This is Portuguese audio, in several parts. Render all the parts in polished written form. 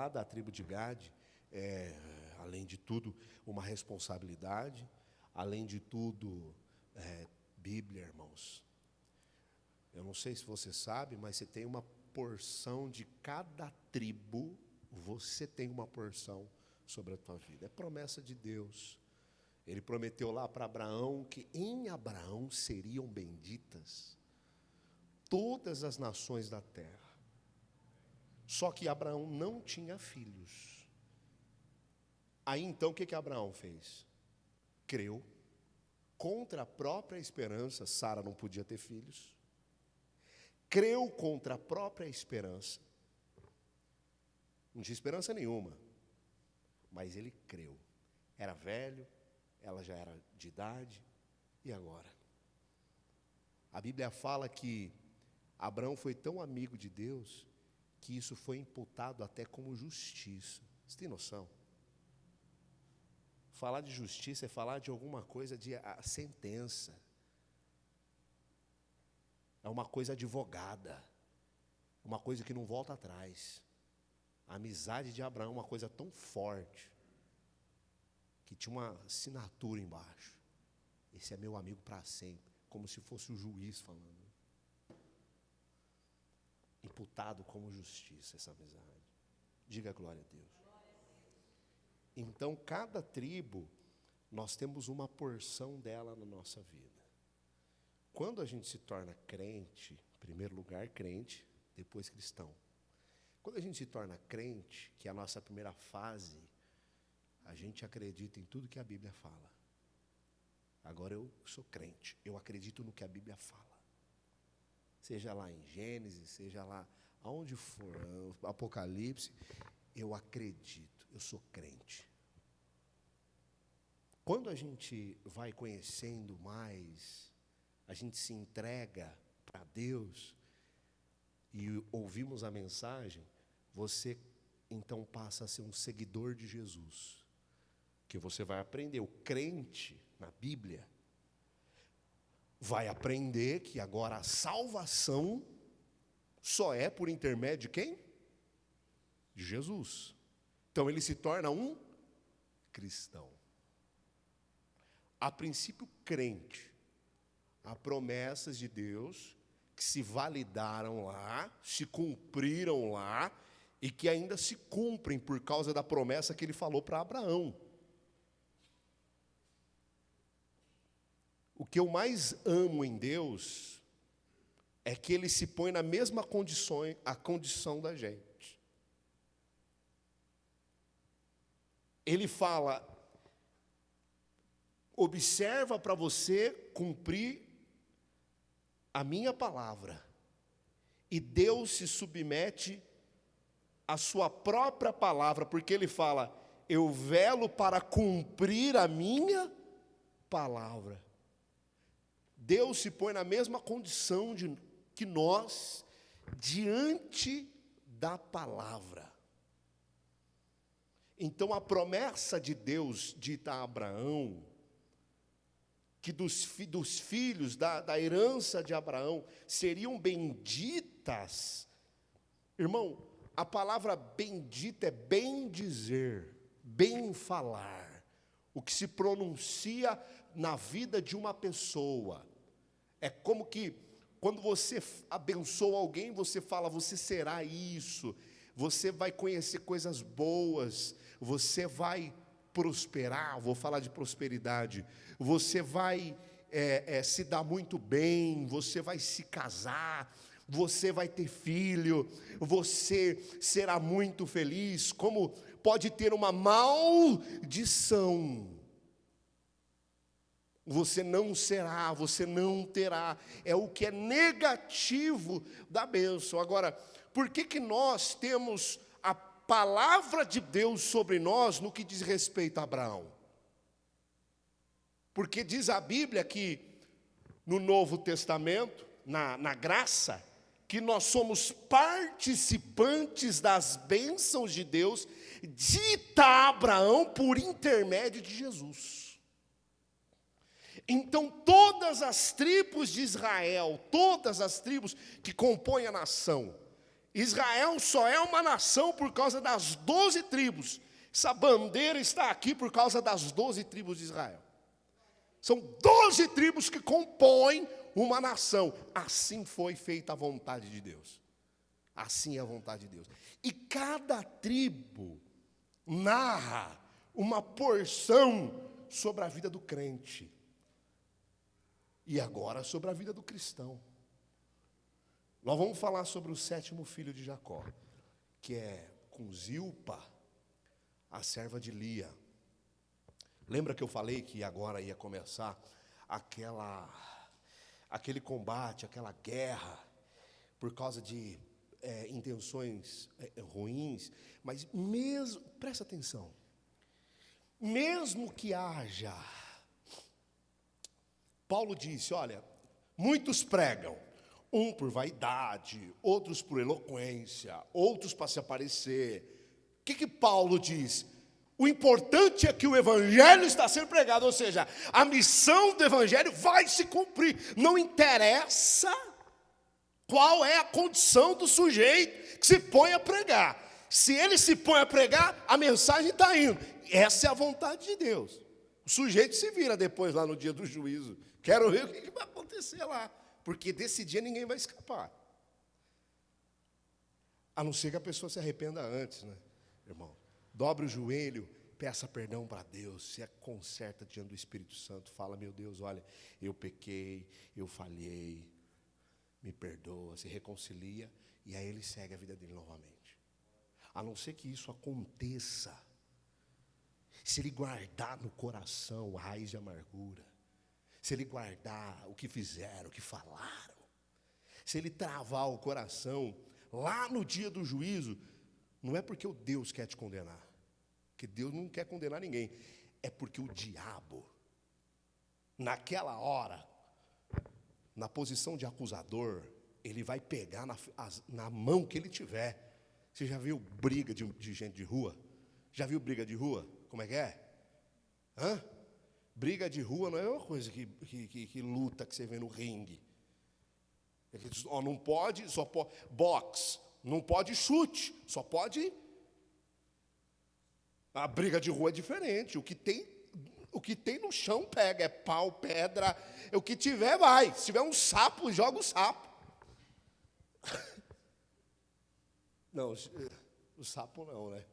lá da tribo de Gade, além de tudo, uma responsabilidade, além de tudo, Bíblia, irmãos. Eu não sei se você sabe, mas você tem uma porção de cada tribo, você tem uma porção sobre a tua vida. É promessa de Deus. Ele prometeu lá para Abraão que em Abraão seriam benditas todas as nações da terra. Só que Abraão não tinha filhos. Aí então o que Abraão fez? Creu. Contra a própria esperança, Sara não podia ter filhos. Creu contra a própria esperança. Não tinha esperança nenhuma. Mas ele creu. Era velho, ela já era de idade. E agora? A Bíblia fala que Abraão foi tão amigo de Deus que isso foi imputado até como justiça. Você tem noção? Falar de justiça é falar de alguma coisa de sentença. É uma coisa advogada. Uma coisa que não volta atrás. A amizade de Abraão é uma coisa tão forte que tinha uma assinatura embaixo. Esse é meu amigo para sempre. Como se fosse o juiz falando. Imputado como justiça essa amizade. Diga glória a Deus. Então, cada tribo, nós temos uma porção dela na nossa vida. Quando a gente se torna crente, em primeiro lugar crente, depois cristão. Quando a gente se torna crente, que é a nossa primeira fase, a gente acredita em tudo que a Bíblia fala. Agora eu sou crente, eu acredito no que a Bíblia fala. Seja lá em Gênesis, seja lá aonde for, Apocalipse, eu acredito, eu sou crente. Quando a gente vai conhecendo mais, a gente se entrega para Deus e ouvimos a mensagem, você então passa a ser um seguidor de Jesus. Que você vai aprender, o crente na Bíblia vai aprender que agora a salvação só é por intermédio de quem? De Jesus. Então ele se torna um cristão. A princípio crente, há promessas de Deus que se validaram lá, se cumpriram lá e que ainda se cumprem por causa da promessa que ele falou para Abraão. O que eu mais amo em Deus é que ele se põe na mesma condição da gente. Ele fala, observa para você cumprir a minha palavra. E Deus se submete à sua própria palavra, porque ele fala, eu velo para cumprir a minha palavra. Deus se põe na mesma condição que nós, diante da palavra. Então a promessa de Deus dita a Abraão, que dos filhos da herança de Abraão seriam benditas. Irmão, a palavra bendita é bem dizer, bem falar. O que se pronuncia na vida de uma pessoa. É como que quando você abençoa alguém, você fala, você será isso. Você vai conhecer coisas boas. Você vai prosperar, vou falar de prosperidade, você vai se dar muito bem, você vai se casar, você vai ter filho, você será muito feliz, como pode ter uma maldição, você não será, você não terá, é o que é negativo da bênção. Agora, por que nós temos a palavra de Deus sobre nós no que diz respeito a Abraão? Porque diz a Bíblia que no Novo Testamento, na graça, que nós somos participantes das bênçãos de Deus, dita a Abraão por intermédio de Jesus. Então todas as tribos de Israel, todas as tribos que compõem a nação, Israel só é uma nação por causa das 12 tribos. Essa bandeira está aqui por causa das 12 tribos de Israel. São 12 tribos que compõem uma nação. Assim foi feita a vontade de Deus. Assim é a vontade de Deus. E cada tribo narra uma porção sobre a vida do crente. E agora sobre a vida do cristão. Nós vamos falar sobre o 7º filho de Jacó, que é com Zilpa, a serva de Lia. Lembra que eu falei que agora ia começar aquele combate, aquela guerra, por causa de intenções ruins, mas mesmo, presta atenção, mesmo que haja, Paulo disse, olha, muitos pregam, um por vaidade, outros por eloquência, outros para se aparecer. O que Paulo diz? O importante é que o evangelho está sendo pregado, ou seja, a missão do evangelho vai se cumprir. Não interessa qual é a condição do sujeito que se põe a pregar. Se ele se põe a pregar, a mensagem está indo. Essa é a vontade de Deus. O sujeito se vira depois lá no dia do juízo. Quero ver o que vai acontecer lá. Porque desse dia ninguém vai escapar. A não ser que a pessoa se arrependa antes, né, irmão? Dobre o joelho, peça perdão para Deus, se conserta diante do Espírito Santo, fala, meu Deus, olha, eu pequei, eu falhei, me perdoa, se reconcilia, e aí ele segue a vida dele novamente. A não ser que isso aconteça, se ele guardar no coração raiz de amargura, se ele guardar o que fizeram, o que falaram, se ele travar o coração, lá no dia do juízo, não é porque o Deus quer te condenar, porque Deus não quer condenar ninguém, é porque o diabo, naquela hora, na posição de acusador, ele vai pegar na mão que ele tiver. Você já viu briga de gente de rua? Já viu briga de rua? Como é que é? Hã? Briga de rua não é uma coisa que luta que você vê no ringue. Ele diz, ó, não pode, só pode boxe, não pode chute, só pode. A briga de rua é diferente. O que tem no chão pega, é pau, pedra, o que tiver vai. Se tiver um sapo, joga o sapo. Não, o sapo não, né?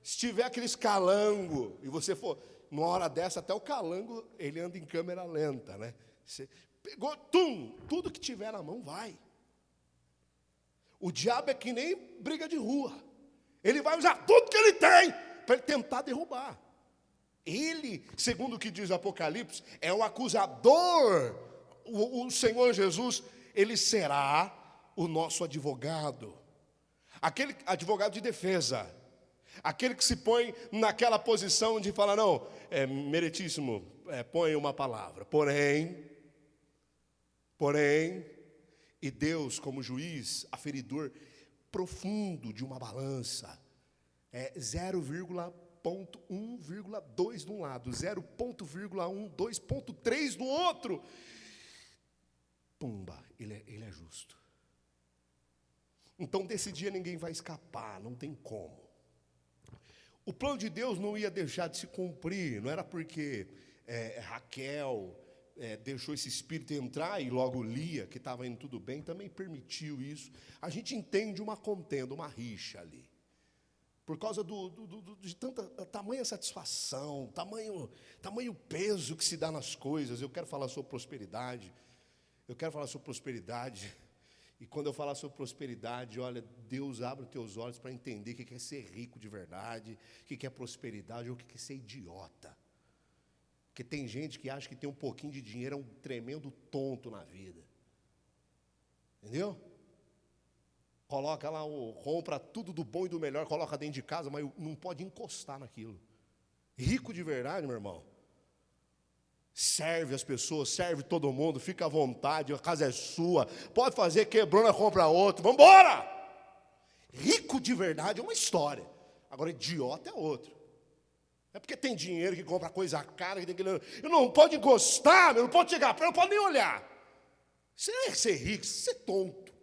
Se tiver aqueles calango, e você for, numa hora dessa, até o calango, ele anda em câmera lenta, né? Você pegou, tudo que tiver na mão vai. O diabo é que nem briga de rua. Ele vai usar tudo que ele tem para ele tentar derrubar. Ele, segundo o que diz o Apocalipse, é o acusador. O Senhor Jesus, ele será o nosso advogado. Aquele advogado de defesa. Aquele que se põe naquela posição de falar, não, meritíssimo, põe uma palavra. Porém, e Deus como juiz, aferidor profundo de uma balança, 0,1,2 de um lado, 0,1, 2,3 do outro. Pumba, ele é justo. Então desse dia ninguém vai escapar, não tem como. O plano de Deus não ia deixar de se cumprir, não era porque Raquel deixou esse espírito entrar e logo Lia, que estava indo tudo bem, também permitiu isso. A gente entende uma contenda, uma rixa ali. Por causa de tamanha satisfação, tamanho peso que se dá nas coisas. Eu quero falar sobre prosperidade. E quando eu falar sobre prosperidade, olha, Deus abre os teus olhos para entender o que é ser rico de verdade, o que é prosperidade ou o que é ser idiota. Porque tem gente que acha que tem um pouquinho de dinheiro, é um tremendo tonto na vida. Entendeu? Coloca lá, compra tudo do bom e do melhor, coloca dentro de casa, mas não pode encostar naquilo. Rico de verdade, meu irmão, serve as pessoas, serve todo mundo, fica à vontade, a casa é sua, pode fazer, quebrou, na compra outro, vamos embora! Rico de verdade é uma história, agora idiota é outro. É porque tem dinheiro que compra coisa cara, que tem que... Eu não pode encostar, não pode chegar perto, não pode nem olhar. Você é ser rico, você é tonto.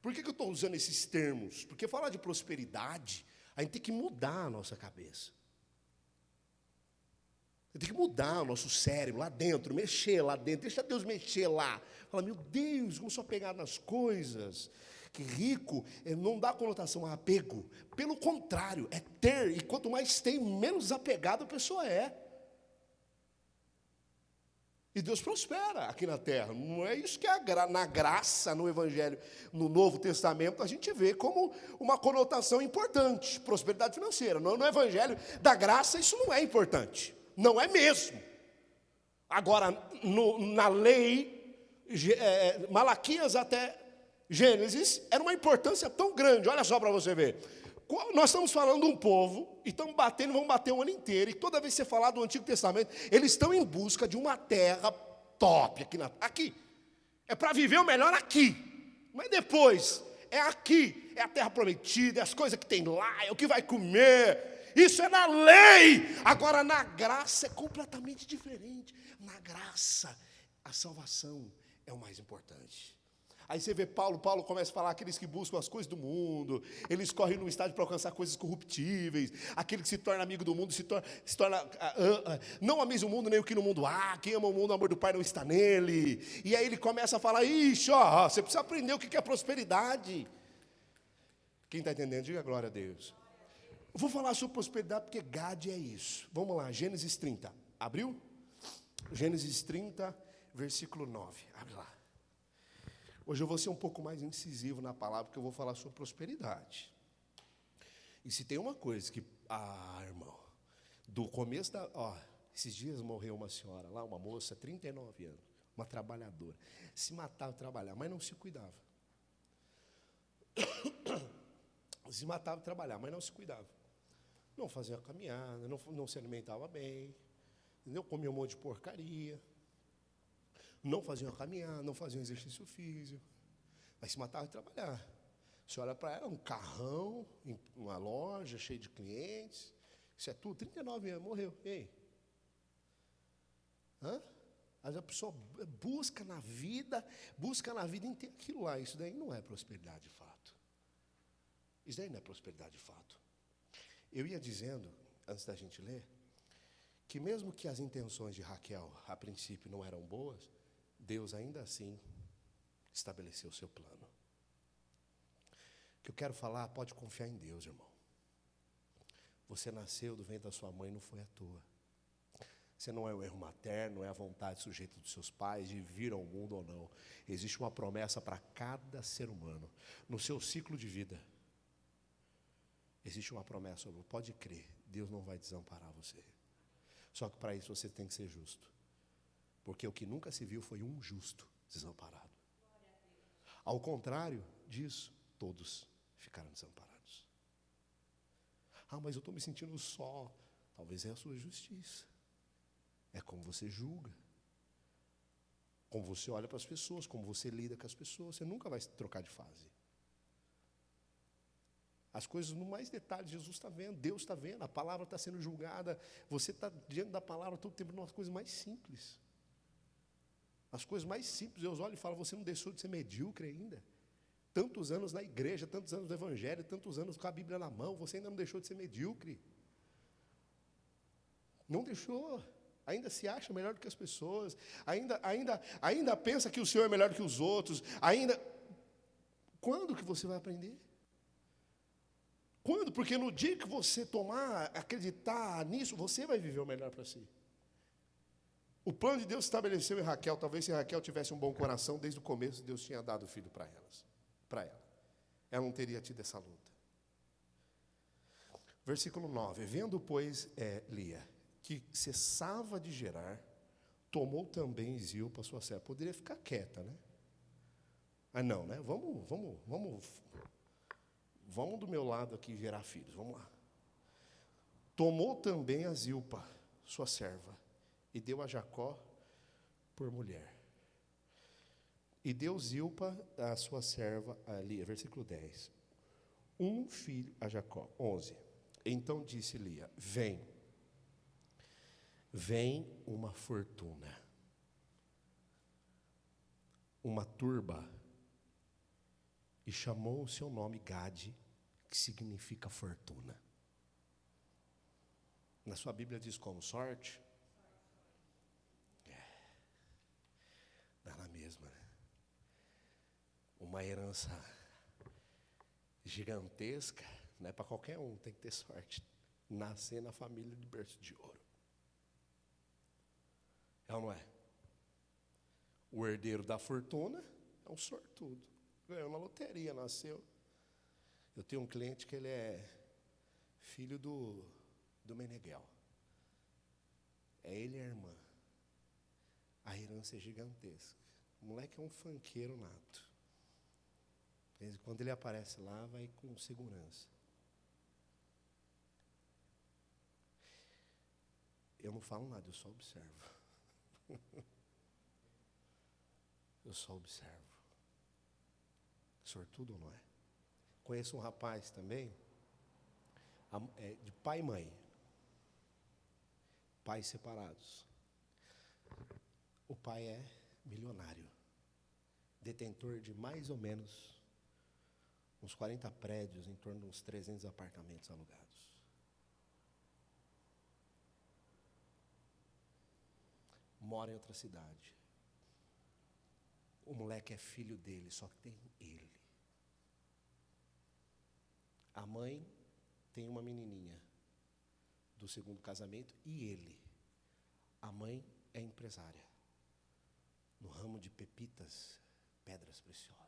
Por que eu estou usando esses termos? Porque falar de prosperidade, a gente tem que mudar a nossa cabeça. Tem que mudar o nosso cérebro lá dentro, mexer lá dentro, deixa Deus mexer lá. Fala, meu Deus, como sou apegado nas coisas. Que rico não dá conotação a apego. Pelo contrário, é ter. E quanto mais tem, menos desapegado a pessoa é. E Deus prospera aqui na terra. Não é isso que é na graça, no Evangelho, no Novo Testamento, a gente vê como uma conotação importante. Prosperidade financeira. No Evangelho da graça, isso não é importante. Não é mesmo. Agora, na lei, Malaquias até Gênesis, era uma importância tão grande. Olha só para você ver. Nós estamos falando de um povo, e estamos batendo, vão bater o ano inteiro, e toda vez que você falar do Antigo Testamento, eles estão em busca de uma terra top aqui. É para viver o melhor aqui. Mas depois, é aqui, é a terra prometida, é as coisas que tem lá, é o que vai comer. Isso é na lei. Agora, na graça é completamente diferente. Na graça, a salvação é o mais importante. Aí você vê Paulo começa a falar, aqueles que buscam as coisas do mundo, eles correm no estádio para alcançar coisas corruptíveis, aquele que se torna amigo do mundo, se torna não amisa o mundo nem o que no mundo há, quem ama o mundo, o amor do Pai não está nele. E aí ele começa a falar, ixi, você precisa aprender o que é prosperidade. Quem está entendendo, diga glória a Deus. Eu vou falar sobre prosperidade porque Gade é isso. Vamos lá, Gênesis 30. Abriu? Gênesis 30, versículo 9. Abre lá. Hoje eu vou ser um pouco mais incisivo na palavra, porque eu vou falar sobre prosperidade. E se tem uma coisa que, irmão, do começo esses dias morreu uma senhora lá, uma moça, 39 anos, uma trabalhadora, se matava de trabalhar, mas não se cuidava. Se matava de trabalhar, mas não se cuidava. Não fazia caminhada, não se alimentava bem, entendeu? Comia um monte de porcaria. Não fazia uma caminhada, não fazia um exercício físico, mas se matava de trabalhar. Você olha para ela, um carrão, uma loja cheia de clientes, isso é tudo, 39 anos, morreu. E aí? Mas a pessoa busca na vida inteira aquilo lá. Isso daí não é prosperidade de fato. Isso daí não é prosperidade de fato. Eu ia dizendo, antes da gente ler, que mesmo que as intenções de Raquel, a princípio, não eram boas, Deus ainda assim estabeleceu o seu plano. O que eu quero falar, pode confiar em Deus, irmão. Você nasceu do ventre da sua mãe, não foi à toa. Você não é o erro materno, não é a vontade sujeita dos seus pais de vir ao mundo ou não. Existe uma promessa para cada ser humano. No seu ciclo de vida, existe uma promessa. Pode crer, Deus não vai desamparar você. Só que para isso você tem que ser justo. Porque o que nunca se viu foi um justo desamparado. Ao contrário disso, todos ficaram desamparados. Mas eu estou me sentindo só. Talvez é a sua justiça. É como você julga. Como você olha para as pessoas, como você lida com as pessoas. Você nunca vai trocar de fase. As coisas no mais detalhe, Jesus está vendo, Deus está vendo, a palavra está sendo julgada. Você está diante da palavra todo o tempo, nas coisas mais simples. As coisas mais simples, eu olho e falo, você não deixou de ser medíocre ainda? Tantos anos na igreja, tantos anos no evangelho, tantos anos com a Bíblia na mão, você ainda não deixou de ser medíocre? Não deixou. Ainda se acha melhor do que as pessoas, ainda pensa que o seu é melhor do que os outros, Quando que você vai aprender? Quando? Porque no dia que você acreditar nisso, você vai viver o melhor para si. O plano de Deus estabeleceu em Raquel, talvez se Raquel tivesse um bom coração, desde o começo Deus tinha dado o filho para ela. Ela não teria tido essa luta. Versículo 9, vendo, pois, Lia, que cessava de gerar, tomou também Zilpa, sua serva. Poderia ficar quieta, né? Mas não, né? Vamos do meu lado aqui gerar filhos, vamos lá. Tomou também a Zilpa, sua serva, e deu a Jacó por mulher. E deu Zilpa, a sua serva, a Lia, versículo 10. Um filho a Jacó, 11. Então disse Lia, vem uma fortuna, uma turba e chamou o seu nome Gade, que significa fortuna. Na sua Bíblia diz como? Sorte? Dá na mesma, né? Uma herança gigantesca, não é para qualquer um, tem que ter sorte. Nascer na família de berço de ouro. É ou não é? O herdeiro da fortuna é um sortudo. Ganhou na loteria, nasceu. Eu tenho um cliente que ele é filho do Meneghel. É ele e a irmã. A herança é gigantesca. O moleque é um funkeiro nato. Quando ele aparece lá, vai com segurança. Eu não falo nada, eu só observo. Eu só observo. Sortudo ou não é? Conheço um rapaz também, de pai e mãe. Pais separados. O pai é milionário. Detentor de mais ou menos uns 40 prédios, em torno de uns 300 apartamentos alugados. Mora em outra cidade. O moleque é filho dele, só que tem ele. A mãe tem uma menininha do segundo casamento e ele. A mãe é empresária no ramo de pepitas, pedras preciosas.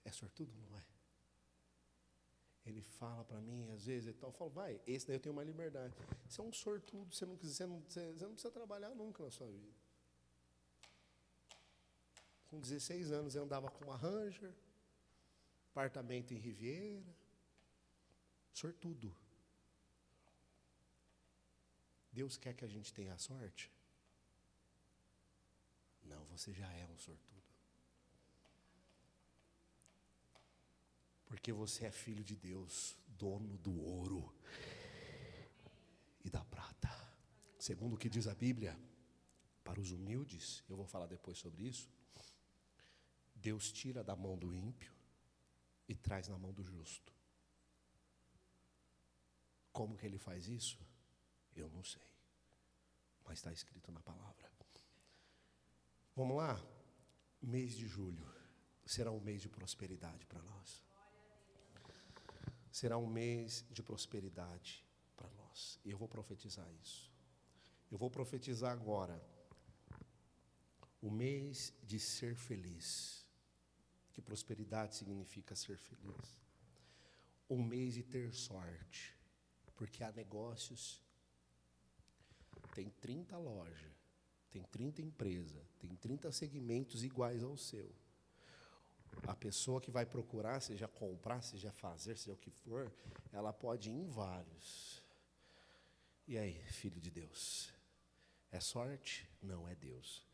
É sortudo, não é? Ele fala para mim, às vezes, eu falo, vai, esse daí eu tenho mais liberdade. Você é um sortudo, você não precisa trabalhar nunca na sua vida. Com 16 anos eu andava com uma Ranger, apartamento em Riviera, sortudo. Deus quer que a gente tenha sorte? Não, você já é um sortudo. Porque você é filho de Deus, dono do ouro e da prata. Segundo o que diz a Bíblia, para os humildes, eu vou falar depois sobre isso, Deus tira da mão do ímpio e traz na mão do justo. Como que ele faz isso? Eu não sei, mas está escrito na palavra. Vamos lá? Mês de julho será um mês de prosperidade para nós. Será um mês de prosperidade para nós. E eu vou profetizar isso. Eu vou profetizar agora o mês de ser feliz. Que prosperidade significa ser feliz. Um mês de ter sorte. Porque há negócios, tem 30 lojas, tem 30 empresas, tem 30 segmentos iguais ao seu. A pessoa que vai procurar, seja comprar, seja fazer, seja o que for, ela pode ir em vários. E aí, filho de Deus? É sorte? Não, é Deus.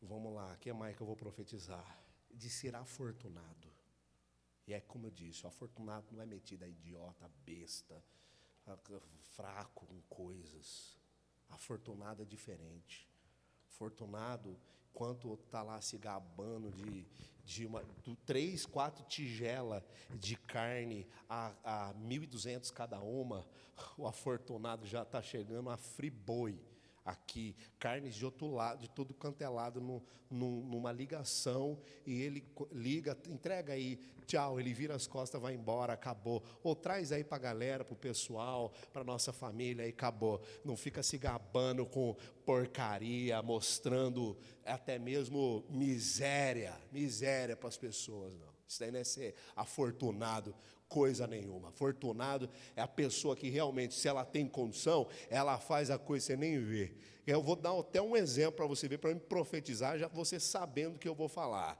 Vamos lá, o que mais que eu vou profetizar? De ser afortunado. E é como eu disse, o afortunado não é metido a idiota, besta, fraco com coisas. Afortunado é diferente. Afortunado, enquanto está lá se gabando de 3, 4 tigelas de carne a 1.200 cada uma, o afortunado já está chegando a friboi aqui, carnes de outro lado, de todo quanto é lado, numa ligação, e ele liga, entrega aí, tchau, ele vira as costas, vai embora, acabou. Ou traz aí para a galera, para o pessoal, para a nossa família, aí acabou. Não fica se gabando com porcaria, mostrando até mesmo miséria para as pessoas, não. Isso daí não é ser afortunado, coisa nenhuma. Afortunado é a pessoa que realmente, se ela tem condição, ela faz a coisa que você nem vê. Eu vou dar até um exemplo para você ver, para me profetizar, já você sabendo o que eu vou falar.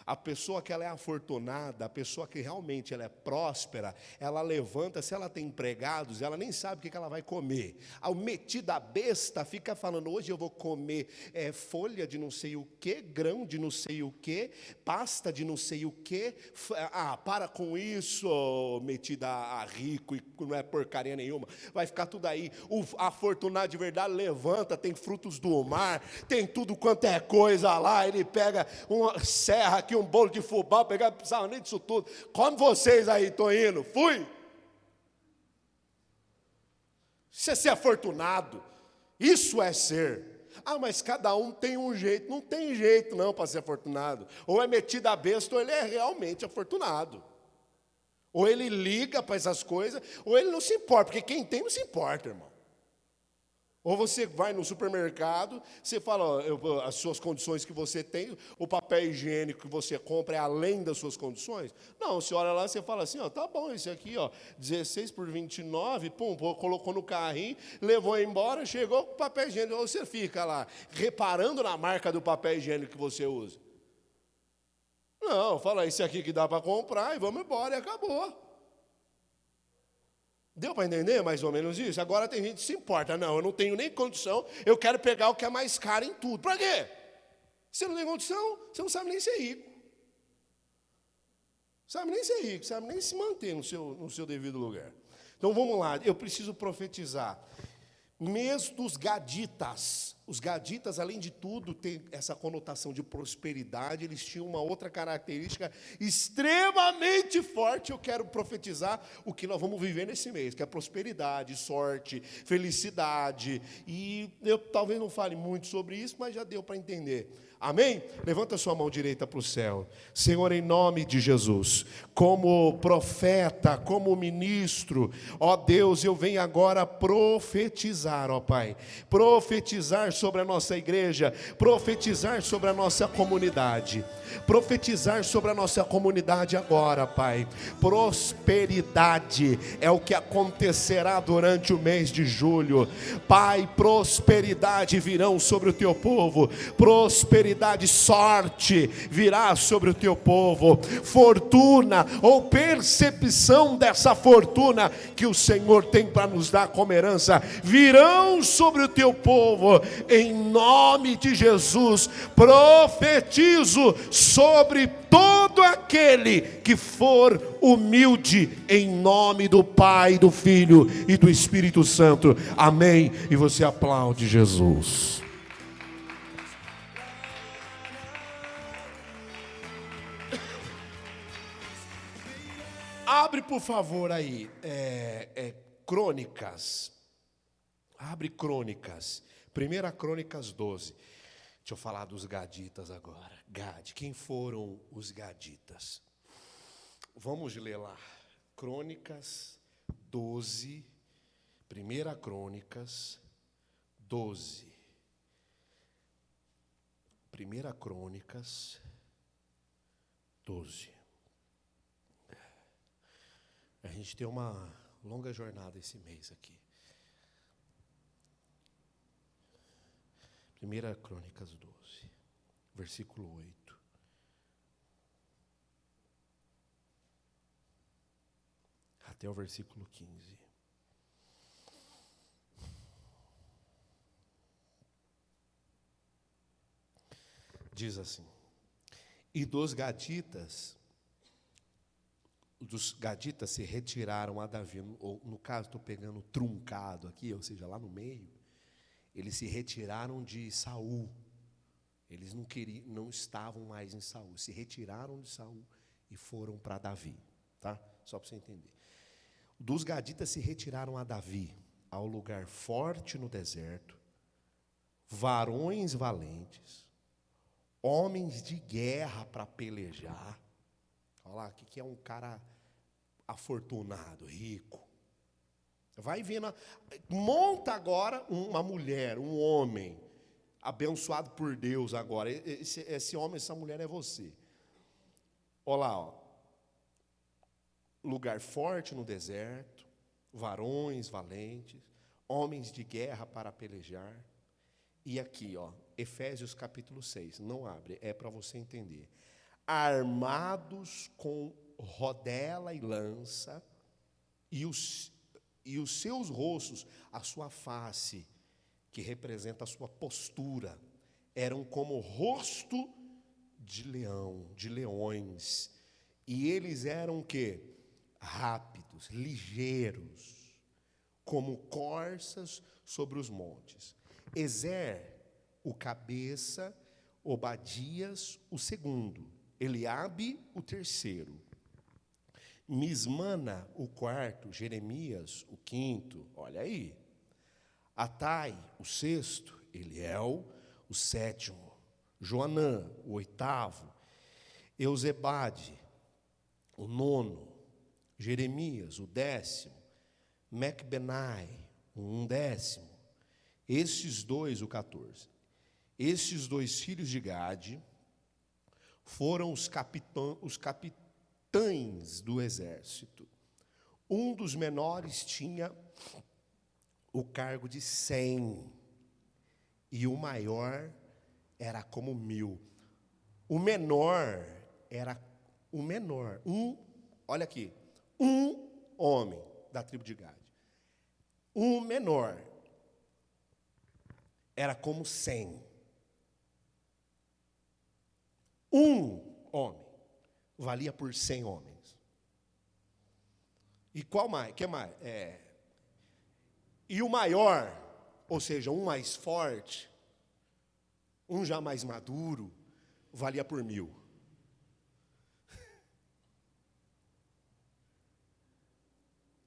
A pessoa que ela é afortunada, a pessoa que realmente ela é próspera, ela levanta, se ela tem empregados, ela nem sabe o que ela vai comer. Ao metida besta fica falando, hoje eu vou comer folha de não sei o que, grão de não sei o que, pasta de não sei o que. Para com isso, metida a rico, e não é porcaria nenhuma. Vai ficar tudo aí. O afortunado de verdade levanta, tem frutos do mar, tem tudo quanto é coisa lá, ele pega uma serra aqui, um bolo de fubá, pegar, não precisava nem disso tudo. Come vocês aí, estou indo, fui. Isso é ser afortunado, isso é ser. Mas cada um tem um jeito. Não tem jeito não para ser afortunado. Ou é metido a besta, ou ele é realmente afortunado. Ou ele liga para essas coisas, ou ele não se importa, porque quem tem não se importa, irmão. Ou você vai no supermercado, você fala, ó, as suas condições que você tem, o papel higiênico que você compra é além das suas condições? Não, você olha lá e você fala assim, ó, tá bom, esse aqui, ó, 16 por 29, pum, colocou no carrinho, levou embora, chegou com o papel higiênico. Ou você fica lá, reparando na marca do papel higiênico que você usa. Não, fala, esse aqui que dá para comprar e vamos embora, e acabou. Deu para entender mais ou menos isso? Agora tem gente que se importa. Não, eu não tenho nem condição, eu quero pegar o que é mais caro em tudo. Para quê? Você não tem condição, você não sabe nem ser rico. Sabe nem ser rico, sabe nem se manter no seu devido lugar. Então vamos lá, eu preciso profetizar. Mês dos gaditas. Os gaditas, além de tudo, tem essa conotação de prosperidade, eles tinham uma outra característica extremamente forte. Eu quero profetizar o que nós vamos viver nesse mês, que é prosperidade, sorte, felicidade. E eu talvez não fale muito sobre isso, mas já deu para entender. Amém? Levanta sua mão direita para o céu. Senhor, em nome de Jesus, como profeta, como ministro, ó Deus, eu venho agora profetizar, ó Pai, profetizar sobre a nossa igreja, profetizar sobre a nossa comunidade, profetizar sobre a nossa comunidade agora, Pai. Prosperidade é o que acontecerá durante o mês de julho. Pai, prosperidade virão sobre o teu povo, prosperidade, sorte virá sobre o teu povo, fortuna ou percepção dessa fortuna que o Senhor tem para nos dar como herança, virão sobre o teu povo, em nome de Jesus. Profetizo sobre todo aquele que for humilde, em nome do Pai, do Filho e do Espírito Santo. Amém. E você aplaude Jesus. Abre, por favor, aí, Crônicas. Abre Crônicas. 1 Crônicas 12. Deixa eu falar dos gaditas agora. Quem foram os gaditas? Vamos ler lá. Crônicas 12. 1 Crônicas 12. 1 Crônicas 12. A gente tem uma longa jornada esse mês aqui. 1 Crônicas 12, versículo 8. Até o versículo 15. Diz assim: e dos gaditas se retiraram a Davi, ou no caso estou pegando truncado aqui, ou seja, lá no meio, eles se retiraram de Saul. Eles não estavam mais em Saul, se retiraram de Saul e foram para Davi, tá? Só para você entender. Dos gaditas se retiraram a Davi, ao lugar forte no deserto, varões valentes, homens de guerra para pelejar. Olha lá, o que é um cara afortunado, rico? Vai vendo, monta agora uma mulher, um homem, abençoado por Deus agora. Esse homem, essa mulher é você. Olha lá, ó. Lugar forte no deserto, varões valentes, homens de guerra para pelejar. E aqui, ó, Efésios capítulo 6, não abre, é para você entender. armados com rodela e lança, e os seus rostos, a sua face, que representa a sua postura, eram como rosto de leão, de leões. E eles eram o quê? Rápidos, ligeiros, como corças sobre os montes. Ezer, o cabeça, Obadias, o segundo, Eliabe, o terceiro, Mismana, o quarto, Jeremias, o quinto, olha aí, Atai, o sexto, Eliel, o sétimo, Joanã, o oitavo, Eusebade, o nono, Jeremias, o décimo, Mecbenai, o undécimo, estes dois, o 14. Estes dois filhos de Gade foram os capitães do exército. Um dos menores tinha o cargo de 100, e o maior era como 1000. O menor, olha aqui, um homem da tribo de Gade. O menor era como 100. Um homem valia por 100 homens. E qual mais? Que mais? E o maior, ou seja, um mais forte, um já mais maduro, valia por 1000.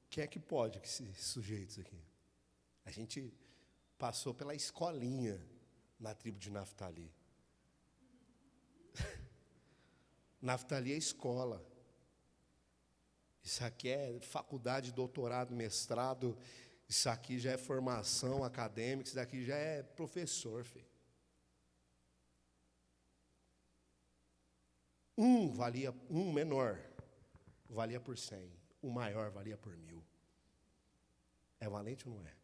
Quem é que pode que esses sujeitos aqui? A gente passou pela escolinha na tribo de Naftali. Naftali é escola. Isso aqui é faculdade, doutorado, mestrado. Isso aqui já é formação acadêmica. Isso daqui já é professor, filho. Um menor valia por 100. O maior valia por 1000. É valente ou não é?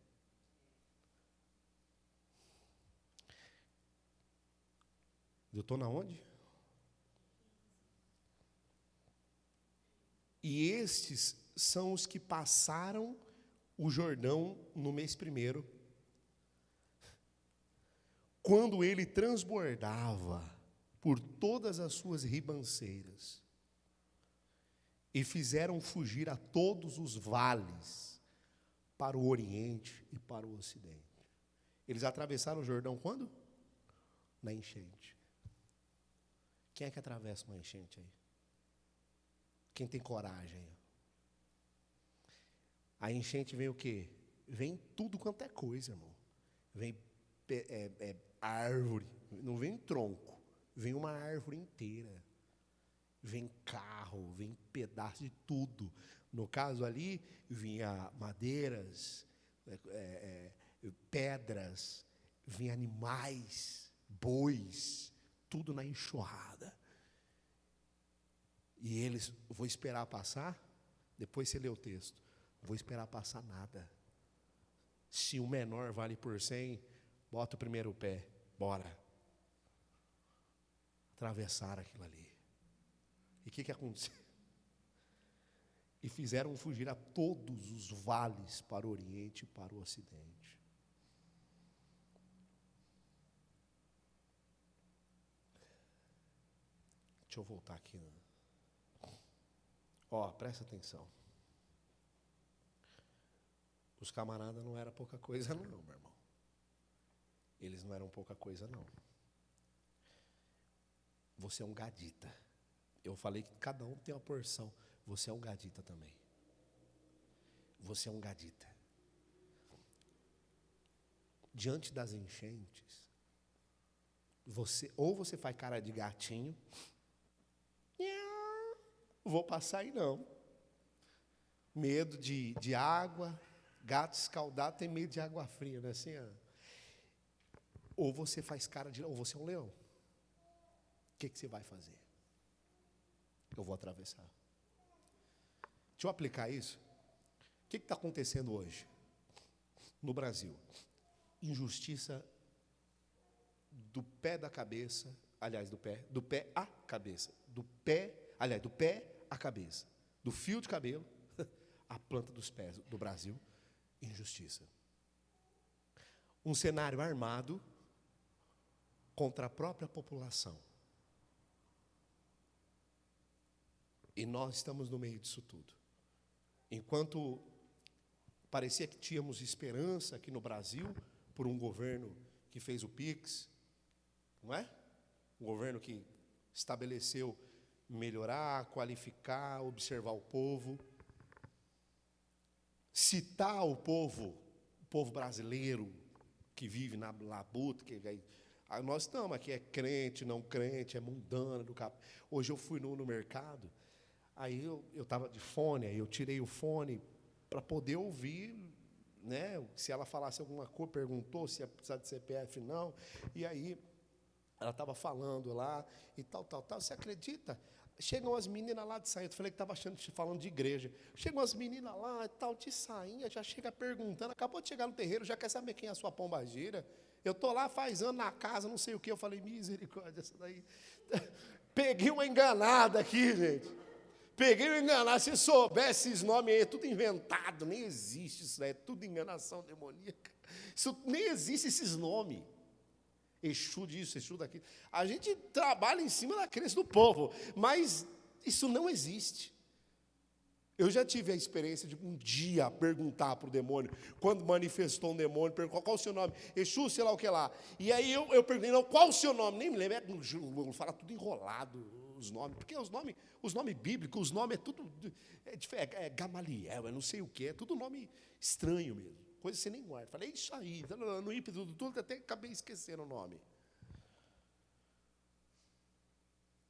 Eu estou na onde? E estes são os que passaram o Jordão no mês primeiro, quando ele transbordava por todas as suas ribanceiras, e fizeram fugir a todos os vales para o oriente e para o ocidente. Eles atravessaram o Jordão quando? Na enchente. Quem é que atravessa uma enchente aí? Quem tem coragem? A enchente vem o quê? Vem tudo quanto é coisa, irmão. Vem árvore, não vem tronco, vem uma árvore inteira. Vem carro, vem pedaço de tudo. No caso ali, vinha madeiras, pedras, vinha animais, bois, tudo na enxurrada. E eles, vou esperar passar, depois você lê o texto, vou esperar passar nada. Se o menor vale por 100, bota o primeiro pé, bora. Atravessaram aquilo ali. E o que aconteceu? E fizeram fugir a todos os vales para o oriente e para o ocidente. Deixa eu voltar aqui. Presta atenção. Os camaradas não eram pouca coisa não, meu irmão. Eles não eram pouca coisa não. Você é um gadita. Eu falei que cada um tem uma porção. Você é um gadita também. Você é um gadita. Diante das enchentes, você faz cara de gatinho. Vou passar aí não. Medo de água. Gato escaldado tem medo de água fria, não é assim? Ou você faz cara de... Ou você é um leão. O que você vai fazer? Eu vou atravessar. Deixa eu aplicar isso. O que está acontecendo hoje no Brasil? Injustiça do pé da cabeça, aliás, do pé à cabeça, do pé à cabeça, do fio de cabelo à planta dos pés do Brasil, injustiça. Um cenário armado contra a própria população. E nós estamos no meio disso tudo. Enquanto parecia que tínhamos esperança aqui no Brasil, por um governo que fez o PIX, não é? Um governo que estabeleceu melhorar, qualificar, observar o povo, citar o povo brasileiro que vive na labuta, nós estamos aqui, é crente, não crente, é mundano do cap. Hoje eu fui no mercado, aí eu estava de fone, aí eu tirei o fone para poder ouvir, né? Se ela falasse alguma coisa, perguntou se ia precisar de CPF, não. E aí ela estava falando lá e tal. Você acredita? Chegam as meninas lá de sainha, eu falei que estava falando de igreja. Chegam as meninas lá e tal, de sainha, já chega perguntando, acabou de chegar no terreiro, já quer saber quem é a sua pombagira. Eu estou lá faz ano na casa, não sei o quê. Eu falei, misericórdia, essa daí. Peguei uma enganada aqui, gente. Peguei uma enganada. Se soubesse esses nomes aí, é tudo inventado, nem existe isso daí, é tudo enganação demoníaca. Isso, nem existe esses nomes. Exu disso, Exu daquilo. A gente trabalha em cima da crença do povo, mas isso não existe. Eu já tive a experiência de um dia perguntar para o demônio, quando manifestou um demônio, perguntou qual é o seu nome? Exu, sei lá o que lá. E aí eu perguntei, não, qual o seu nome? Nem me lembro, fala tudo enrolado, os nomes, porque os nomes bíblicos, os nomes é tudo, é Gamaliel, é não sei o que, é tudo nome estranho mesmo. Coisa que você nem guarda. Falei, isso aí, no ímpeto do tudo, até acabei esquecendo o nome.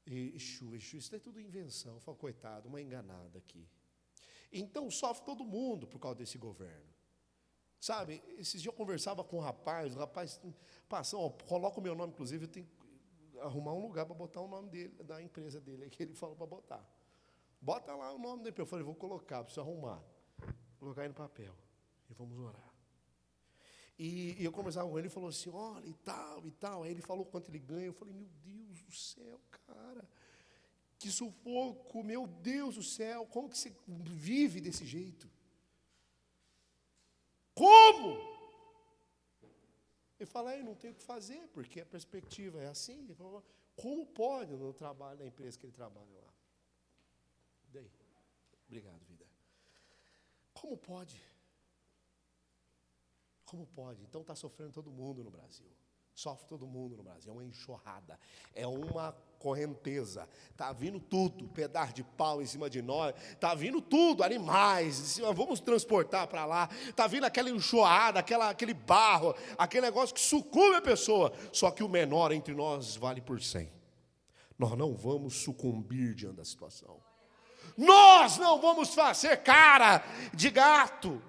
Exu, isso é tudo invenção. Falei, coitado, uma enganada aqui. Então sofre todo mundo por causa desse governo. Sabe, esses dias eu conversava com o rapaz passa, coloca o meu nome, inclusive, eu tenho que arrumar um lugar para botar o nome dele, da empresa dele, que ele falou para botar. Bota lá o nome dele. Eu falei, vou colocar, preciso arrumar. Vou colocar aí no papel. E vamos orar. E eu conversava com ele, ele falou assim, olha, e tal. Aí ele falou quanto ele ganha. Eu falei, meu Deus do céu, cara. Que sufoco, meu Deus do céu. Como que você vive desse jeito? Como? Ele fala, não tem o que fazer, porque a perspectiva é assim. Ele falou, como pode no trabalho da empresa que ele trabalha lá? Daí, obrigado, vida. Como pode? Como pode? Então está sofrendo todo mundo no Brasil. Sofre todo mundo no Brasil. É uma enxurrada. É uma correnteza. Está vindo tudo. Pedaço de pau em cima de nós. Está vindo tudo. Animais. Vamos transportar para lá. Está vindo aquela enxurrada, aquele barro, aquele negócio que sucumbe a pessoa. Só que o menor entre nós vale por 100. Nós não vamos sucumbir diante da situação. Nós não vamos fazer cara de gato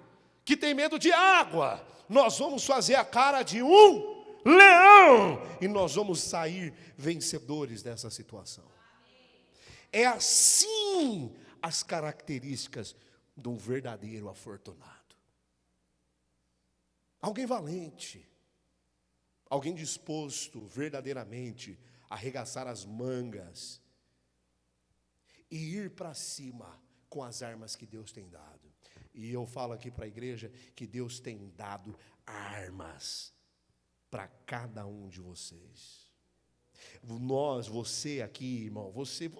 que tem medo de água. Nós vamos fazer a cara de um leão e nós vamos sair vencedores dessa situação. É assim as características de um verdadeiro afortunado. Alguém valente, alguém disposto verdadeiramente a arregaçar as mangas e ir para cima com as armas que Deus tem dado. E eu falo aqui para a igreja que Deus tem dado armas para cada um de vocês. Você aqui, irmão, você,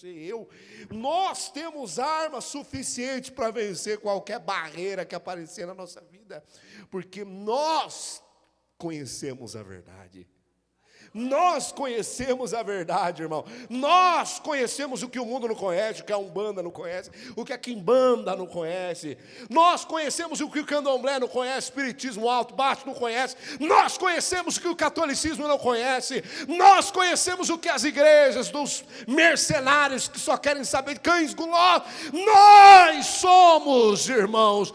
eu, nós temos armas suficientes para vencer qualquer barreira que aparecer na nossa vida, porque nós conhecemos a verdade. Nós conhecemos a verdade, irmão. Nós conhecemos o que o mundo não conhece, o que a Umbanda não conhece, o que a Quimbanda não conhece. Nós conhecemos o que o Candomblé não conhece, Espiritismo alto, baixo não conhece. Nós conhecemos o que o catolicismo não conhece. Nós conhecemos o que as igrejas dos mercenários que só querem saber de cães gulosos. Nós somos, irmãos,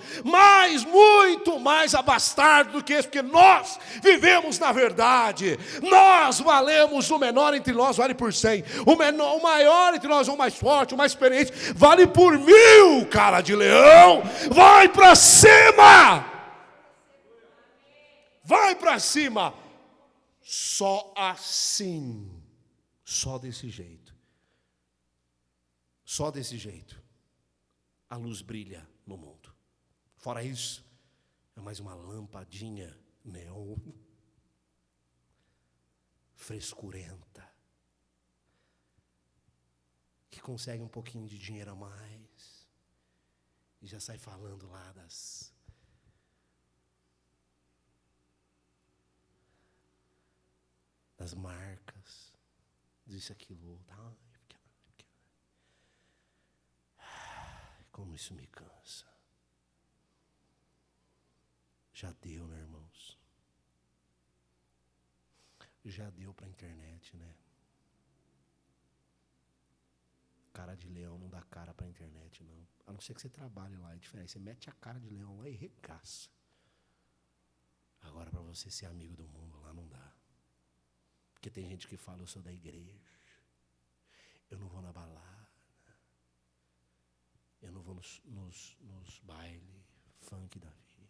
muito mais abastados do que isso, porque nós vivemos na verdade. Nós valemos, o menor entre nós vale por 100. O maior entre nós, o mais forte, o mais experiente, vale por 1000, cara de leão. Vai para cima! Vai para cima! Só assim, só desse jeito, Só desse jeito a luz brilha no mundo. Fora isso, é mais uma lampadinha neon, frescurenta, que consegue um pouquinho de dinheiro a mais e já sai falando lá das marcas, disso, aquilo, outro. Como isso me cansa. Já deu, né, irmãos? Já deu para a internet, né? Cara de leão não dá cara para a internet, não. A não ser que você trabalhe lá, é diferente. Você mete a cara de leão lá e regaça. Agora, para você ser amigo do mundo, lá não dá. Porque tem gente que fala, eu sou da igreja, eu não vou na balada, eu não vou nos bailes, funk da vida.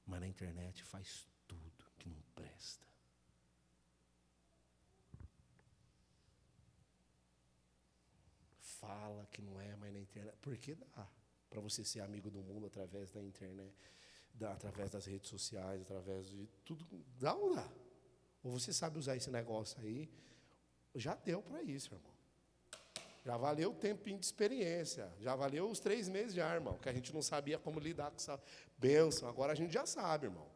Mas na internet faz tudo que não presta. Fala que não é, mas na internet. Porque dá para você ser amigo do mundo através da internet, através das redes sociais, através de tudo. Dá ou não dá? Ou você sabe usar esse negócio aí? Já deu para isso, irmão. Já valeu o tempinho de experiência. Já valeu os 3 meses já, irmão. Que a gente não sabia como lidar com essa bênção. Agora a gente já sabe, irmão.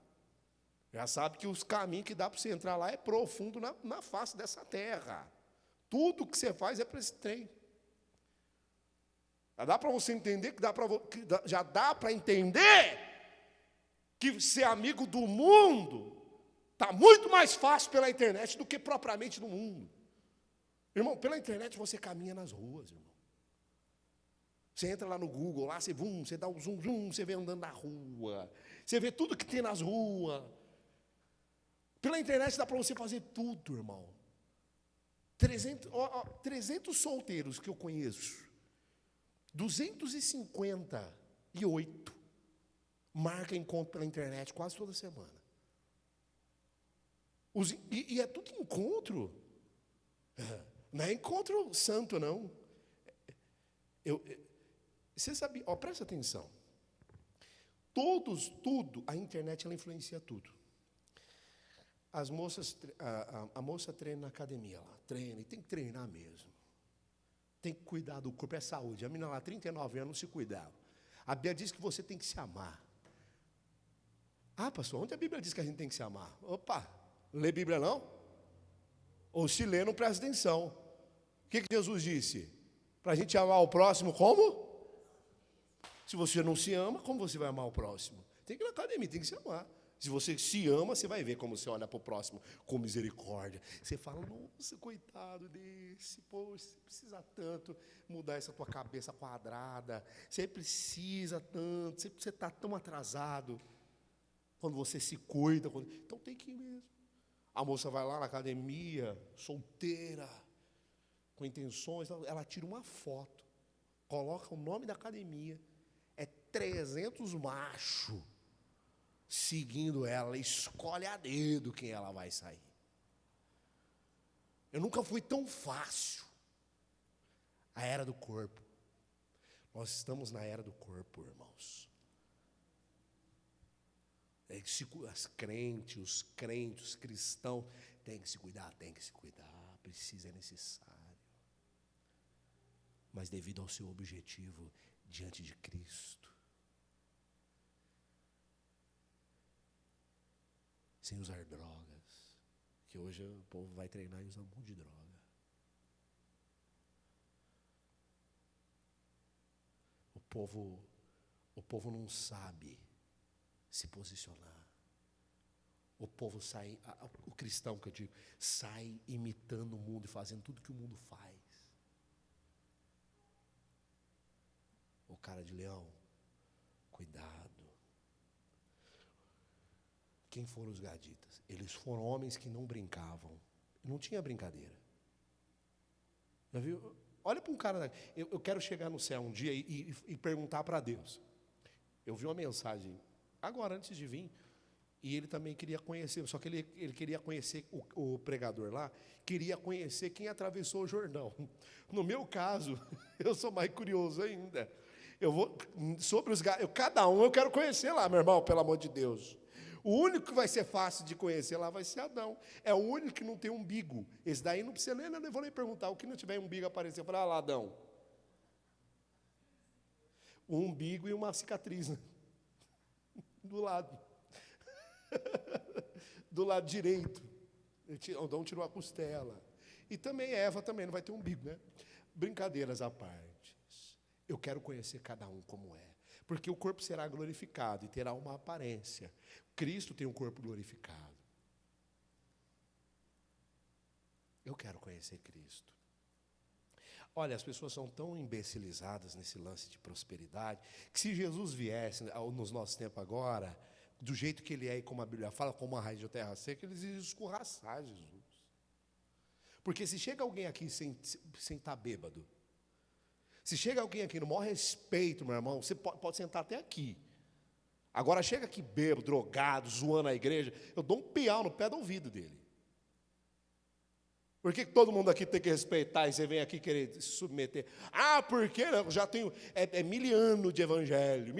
Já sabe que os caminhos que dá para você entrar lá é profundo na face dessa terra. Tudo que você faz é para esse trem. Já dá para você entender já dá para entender que ser amigo do mundo está muito mais fácil pela internet do que propriamente no mundo. Irmão, pela internet você caminha nas ruas, irmão. Você entra lá no Google, lá você dá um zoom, você vê andando na rua. Você vê tudo que tem nas ruas. Pela internet dá para você fazer tudo, irmão. 300 solteiros que eu conheço, 258 marcam encontro pela internet quase toda semana. E é tudo encontro. Não é encontro santo, não. Você sabe, presta atenção. Tudo, a internet ela influencia tudo. As moças, a moça treina na academia lá, treina, e tem que treinar mesmo. Tem que cuidar do corpo, é saúde. A menina lá, 39 anos, não se cuidava. A Bíblia diz que você tem que se amar. Ah, pastor, onde a Bíblia diz que a gente tem que se amar? Opa, lê Bíblia não? Ou se lê, não presta atenção. O que Jesus disse? Para a gente amar o próximo como? Se você não se ama, como você vai amar o próximo? Tem que ir na academia, tem que se amar. Se você se ama, você vai ver como você olha para o próximo com misericórdia. Você fala, nossa, coitado desse, poxa, você precisa tanto mudar essa tua cabeça quadrada. Você precisa tanto, você está tão atrasado. Quando você se cuida, então tem que ir mesmo. A moça vai lá na academia, solteira, com intenções, ela tira uma foto, coloca o nome da academia, 300 machos seguindo ela, escolhe a dedo quem ela vai sair. Eu nunca fui tão fácil. A era do corpo. Nós estamos na era do corpo, irmãos. Os crentes, os cristãos, tem que se cuidar, precisa, é necessário. Mas devido ao seu objetivo diante de Cristo, sem usar drogas, que hoje o povo vai treinar e usa um monte de droga. O povo não sabe se posicionar. O povo sai, o cristão que eu digo, sai imitando o mundo e fazendo tudo que o mundo faz. O cara de leão, cuidado. Quem foram os gaditas? Eles foram homens que não brincavam. Não tinha brincadeira. Já viu? Olha para um cara, eu quero chegar no céu um dia e perguntar para Deus. Eu vi uma mensagem agora, antes de vir, E ele também queria conhecer, só que ele queria conhecer, o pregador lá, queria conhecer quem atravessou o Jordão. No meu caso, eu sou mais curioso ainda. Eu vou, sobre os cada um eu quero conhecer lá, meu irmão, pelo amor de Deus. O único que vai ser fácil de conhecer lá vai ser Adão. É o único que não tem umbigo. Esse daí não precisa nem, eu vou nem perguntar. O que não tiver umbigo aparecer, eu falo, lá, Adão. Um umbigo e uma cicatriz, né? Do lado. Do lado direito. Adão tirou a costela. E também Eva também não vai ter umbigo, né? Brincadeiras à parte. Eu quero conhecer cada um como é. Porque o corpo será glorificado e terá uma aparência. Cristo tem um corpo glorificado. Eu quero conhecer Cristo. Olha, as pessoas são tão imbecilizadas nesse lance de prosperidade, que se Jesus viesse nos nossos tempos agora, do jeito que ele é e como a Bíblia fala, como a raiz de terra seca, eles iam escorraçar Jesus. Porque se chega alguém aqui sem estar bêbado, se chega alguém aqui no maior respeito, meu irmão, você pode sentar até aqui. Agora chega aqui bêbado, drogado, zoando a igreja, eu dou um piau no pé do ouvido dele. Por que todo mundo aqui tem que respeitar e você vem aqui querer se submeter? Ah, porque eu já tenho, mil anos de evangelho,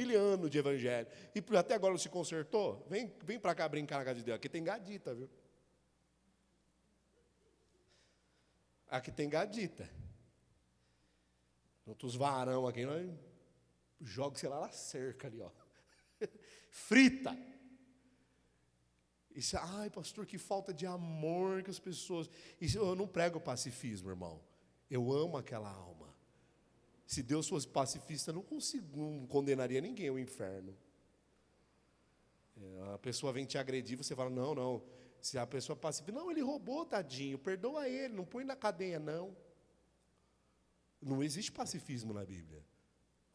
e até agora não se consertou? Vem para cá brincar na casa de Deus, aqui tem gadita, viu? Aqui tem gadita. Outros varão aqui, nós joga, sei lá, na cerca ali, ó. Frita. Isso, ai, pastor, que falta de amor que as pessoas... Isso, eu não prego pacifismo, irmão. Eu amo aquela alma. Se Deus fosse pacifista, não condenaria ninguém ao inferno. A pessoa vem te agredir, você fala, não. Se a pessoa é pacifista, não, ele roubou, tadinho, perdoa ele, não põe na cadeia, não. Não existe pacifismo na Bíblia.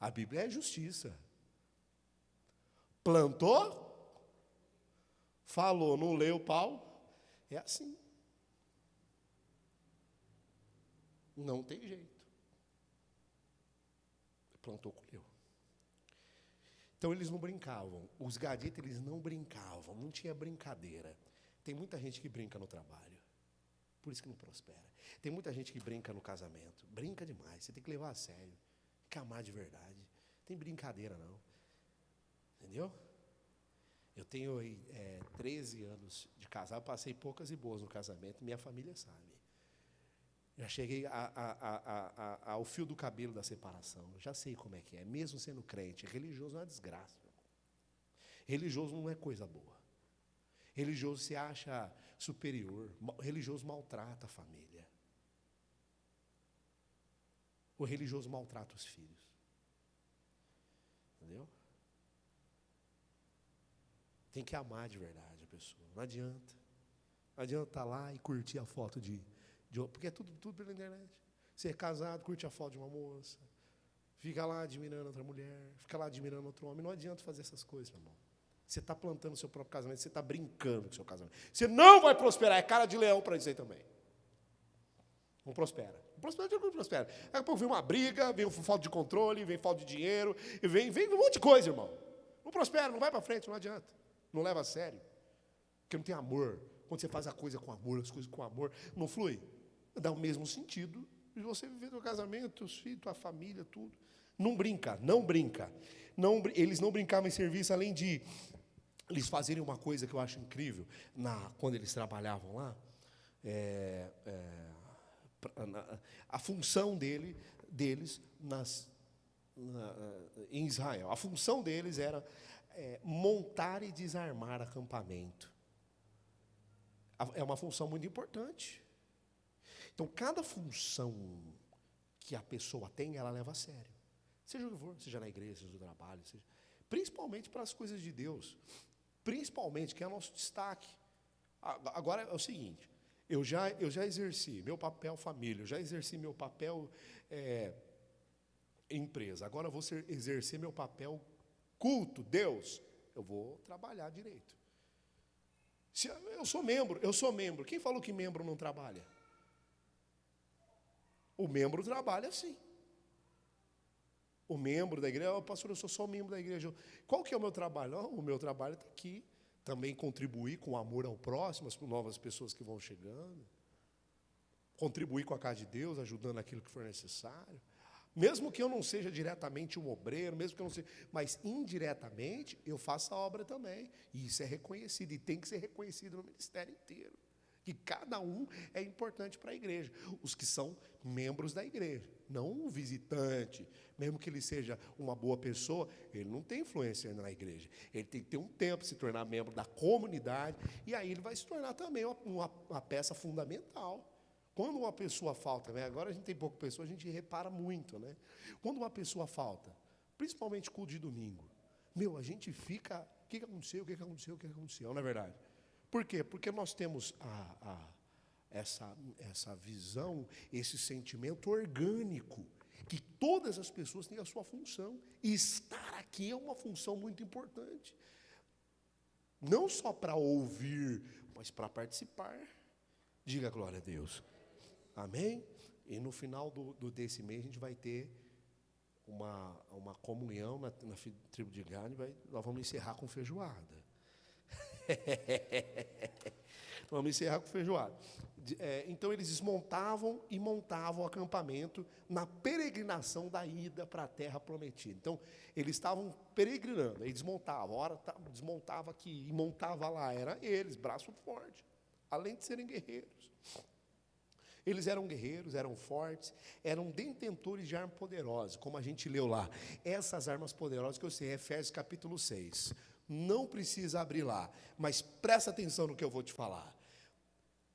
A Bíblia é justiça. Plantou, falou, não leu o pau, é assim. Não tem jeito. Plantou, colheu. Então eles não brincavam. Os gaditas, eles não brincavam. Não tinha brincadeira. Tem muita gente que brinca no trabalho. Por isso que não prospera. Tem muita gente que brinca no casamento. Brinca demais. Você tem que levar a sério. Tem que amar de verdade. Não tem brincadeira, não. Entendeu? Eu tenho 13 anos de casado. Passei poucas e boas no casamento. Minha família sabe. Já cheguei ao fio do cabelo da separação. Já sei como é que é. Mesmo sendo crente. Religioso é uma desgraça. Religioso não é coisa boa. Religioso se acha superior. Religioso maltrata a família. O religioso maltrata os filhos. Entendeu? Tem que amar de verdade a pessoa. Não adianta. Não adianta estar lá e curtir a foto de porque é tudo pela internet. Você é casado, curte a foto de uma moça. Fica lá admirando outra mulher. Fica lá admirando outro homem. Não adianta fazer essas coisas, meu irmão. Você está plantando o seu próprio casamento, você está brincando com o seu casamento. Você não vai prosperar, é cara de leão para dizer também. Não prospera. Não prospera. Daqui a pouco vem uma briga, vem falta de controle, vem falta de dinheiro, e vem um monte de coisa, irmão. Não prospera, não vai para frente, não adianta. Não leva a sério. Porque não tem amor. Quando você faz a coisa com amor, as coisas com amor, não flui. Dá o mesmo sentido de você viver teu casamento, teus filhos, tua família, tudo. Não brinca. Eles não brincavam em serviço, além de eles fazerem uma coisa que eu acho incrível, quando eles trabalhavam lá, a função deles em Israel. A função deles era montar e desarmar acampamento. É uma função muito importante. Então, cada função que a pessoa tem, ela leva a sério. Seja o que for, seja na igreja, seja no trabalho, principalmente para as coisas de Deus. Principalmente, que é o nosso destaque. Agora é o seguinte, eu já exerci meu papel família, eu já exerci meu papel empresa. Agora eu vou exercer meu papel culto, Deus. Eu vou trabalhar direito. Eu sou membro. Quem falou que membro não trabalha? O membro trabalha sim. O membro da igreja, pastor, eu sou só membro da igreja. Qual que é o meu trabalho? O meu trabalho está aqui, Também contribuir com o amor ao próximo, as novas pessoas que vão chegando. Contribuir com a casa de Deus, ajudando aquilo que for necessário. Mesmo que eu não seja diretamente um obreiro, mesmo que eu não seja, mas indiretamente eu faço a obra também. E isso é reconhecido, e tem que ser reconhecido no ministério inteiro. Que cada um é importante para a igreja. Os que são membros da igreja, não um visitante. Mesmo que ele seja uma boa pessoa, ele não tem influência na igreja. Ele tem que ter um tempo para se tornar membro da comunidade, e aí ele vai se tornar também uma peça fundamental. Quando uma pessoa falta, né? Agora a gente tem pouca pessoa, a gente repara muito, né? Quando uma pessoa falta, principalmente culto de domingo, a gente fica, o que aconteceu, o que aconteceu, não é verdade? Por quê? Porque nós temos essa visão, esse sentimento orgânico, que todas as pessoas têm a sua função, e estar aqui é uma função muito importante, não só para ouvir, mas para participar. Diga glória a Deus. Amém? E no final desse mês a gente vai ter uma comunhão na tribo de Gad, nós vamos encerrar com feijoada. Vamos encerrar com feijoada. Então eles desmontavam e montavam o acampamento na peregrinação da ida para a terra prometida. Então eles estavam peregrinando, aí desmontavam, desmontava aqui e montava lá, era eles, braço forte, além de serem guerreiros. Eles eram guerreiros, eram fortes, eram detentores de armas poderosas, como a gente leu lá. Essas armas poderosas que eu sei, Efésios capítulo 6. Não precisa abrir lá, mas presta atenção no que eu vou te falar.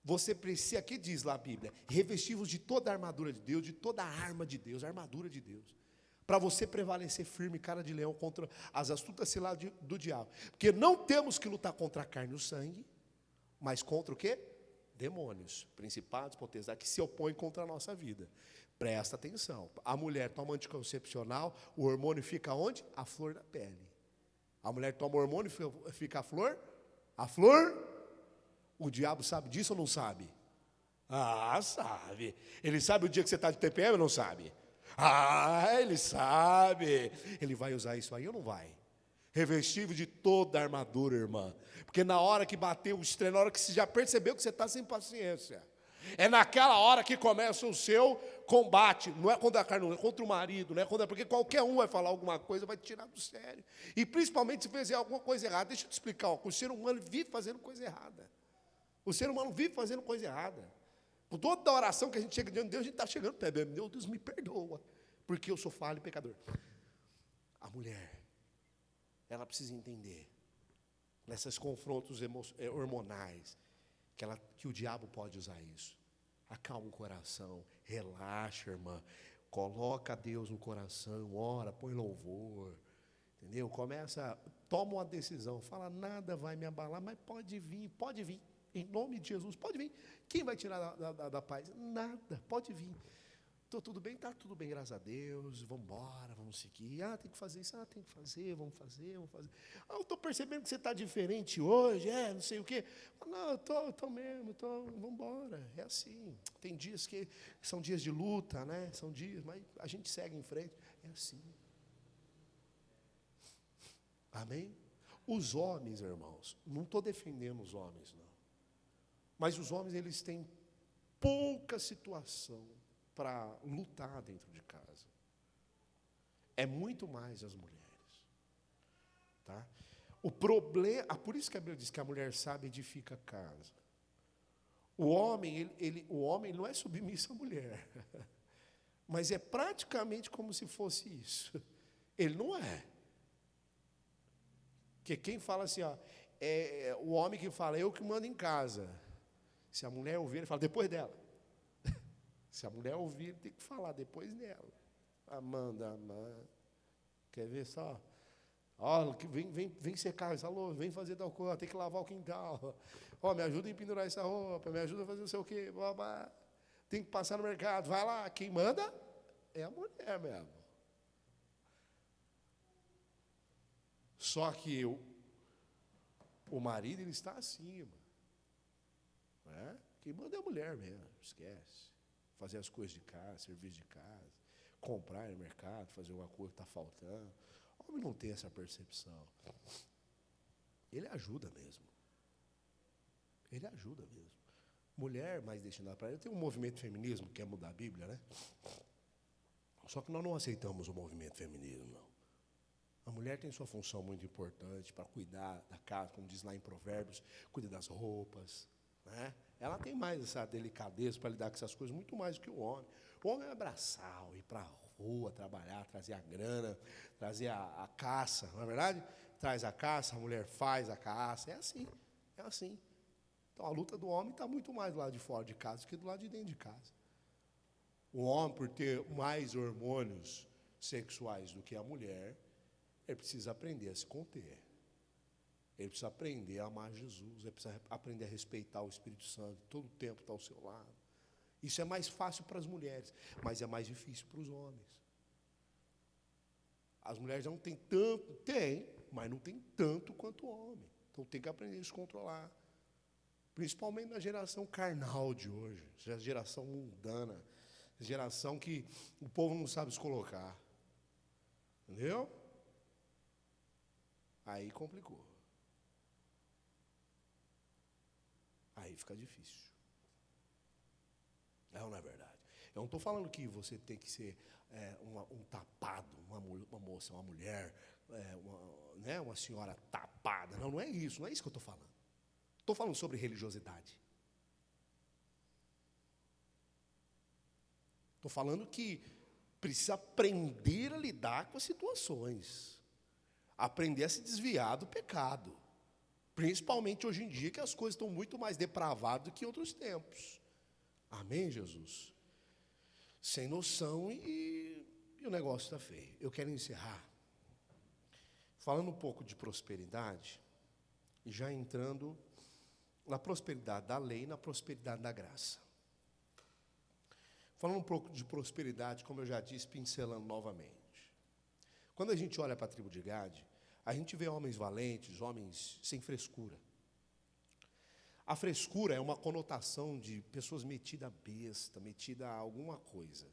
Você precisa, aqui diz lá a Bíblia, revestivos de toda a armadura de Deus, de toda a arma de Deus, a armadura de Deus, para você prevalecer firme, cara de leão, contra as astutas ciladas do diabo. Porque não temos que lutar contra a carne e o sangue, mas contra o quê? Demônios, principados, potestades, que se opõem contra a nossa vida. Presta atenção. A mulher toma anticoncepcional, o hormônio fica onde? A flor da pele. A mulher toma hormônio, fica a flor? A flor? O diabo sabe disso ou não sabe? Ah, sabe. Ele sabe o dia que você está de TPM ou não sabe? Ah, ele sabe. Ele vai usar isso aí ou não vai? Revestido de toda a armadura, irmã. Porque na hora que bateu o estresse, na hora que você já percebeu que você está sem paciência, é naquela hora que começa o seu combate. Não é contra a carne, não é contra o marido, não é contra, porque qualquer um vai falar alguma coisa, vai te tirar do sério. E principalmente se fizer alguma coisa errada. Deixa eu te explicar, o ser humano vive fazendo coisa errada. O ser humano vive fazendo coisa errada. Com toda a oração que a gente chega diante de Deus, a gente está chegando, meu Deus, me perdoa, porque eu sou falho e pecador. A mulher, ela precisa entender, nesses confrontos hormonais, que o diabo pode usar isso. Acalma o coração, relaxa, irmã, coloca Deus no coração, ora, põe louvor, entendeu? Toma uma decisão, fala, nada vai me abalar, mas pode vir, em nome de Jesus, pode vir. Quem vai tirar da paz? Nada, pode vir. Estou tudo bem? Está tudo bem, graças a Deus, vamos embora, vamos seguir. Tem que fazer isso, tem que fazer, vamos fazer. Eu estou percebendo que você está diferente hoje, não sei o quê. Não, estou mesmo, vamos embora, é assim. Tem dias que são dias de luta, né? São dias, mas a gente segue em frente, é assim. Amém? Os homens, irmãos, não estou defendendo os homens, não. Mas os homens, eles têm pouca situação para lutar dentro de casa. É muito mais as mulheres. Tá? O problema, por isso que a Bíblia diz que a mulher sábia edifica a casa. O homem não é submisso à mulher. Mas é praticamente como se fosse isso. Ele não é. Porque quem fala assim, é o homem que fala, eu que mando em casa. Se a mulher ouvir, ele fala, depois dela. Se a mulher ouvir, ele tem que falar depois dela. Amanda, quer ver só? Vem secar essa louça, vem fazer tal coisa, tem que lavar o quintal. Me ajuda a pendurar essa roupa, me ajuda a fazer não sei o quê. Tem que passar no mercado, vai lá. Quem manda é a mulher mesmo. Só que o marido, ele está acima. Né? Quem manda é a mulher mesmo, esquece. Fazer as coisas de casa, serviço de casa, comprar no mercado, fazer uma coisa que está faltando. O homem não tem essa percepção. Ele ajuda mesmo. Ele ajuda mesmo. Mulher mais destinada para ele. Tem um movimento feminismo que quer mudar a Bíblia, né? Só que nós não aceitamos o movimento feminismo, não. A mulher tem sua função muito importante para cuidar da casa, como diz lá em Provérbios, cuida das roupas, né? Ela tem mais essa delicadeza para lidar com essas coisas, muito mais do que o homem. O homem é abraçar, ir para a rua, trabalhar, trazer a grana, trazer a caça, não é verdade? Traz a caça, a mulher faz a caça, é assim, é assim. Então a luta do homem está muito mais do lado de fora de casa do que do lado de dentro de casa. O homem, por ter mais hormônios sexuais do que a mulher, ele precisa aprender a se conter. Ele precisa aprender a amar Jesus. Ele precisa aprender a respeitar o Espírito Santo. Todo o tempo está ao seu lado. Isso é mais fácil para as mulheres, mas é mais difícil para os homens. As mulheres não têm tanto, mas não tem tanto quanto o homem. Então tem que aprender a se controlar. Principalmente na geração carnal de hoje, geração mundana, geração que o povo não sabe se colocar. Entendeu? Aí complicou. Aí fica difícil. É ou não é verdade? Eu não estou falando que você tem que ser um tapado, uma moça, uma mulher, uma senhora tapada. Não, não é isso. Não é isso que eu estou falando. Estou falando sobre religiosidade. Estou falando que precisa aprender a lidar com as situações. Aprender a se desviar do pecado. Principalmente hoje em dia, que as coisas estão muito mais depravadas do que em outros tempos. Amém, Jesus? Sem noção e o negócio está feio. Eu quero encerrar falando um pouco de prosperidade e já entrando na prosperidade da lei e na prosperidade da graça. Falando um pouco de prosperidade, como eu já disse, pincelando novamente. Quando a gente olha para a tribo de Gade, a gente vê homens valentes, homens sem frescura. A frescura é uma conotação de pessoas metidas a besta, metidas a alguma coisa.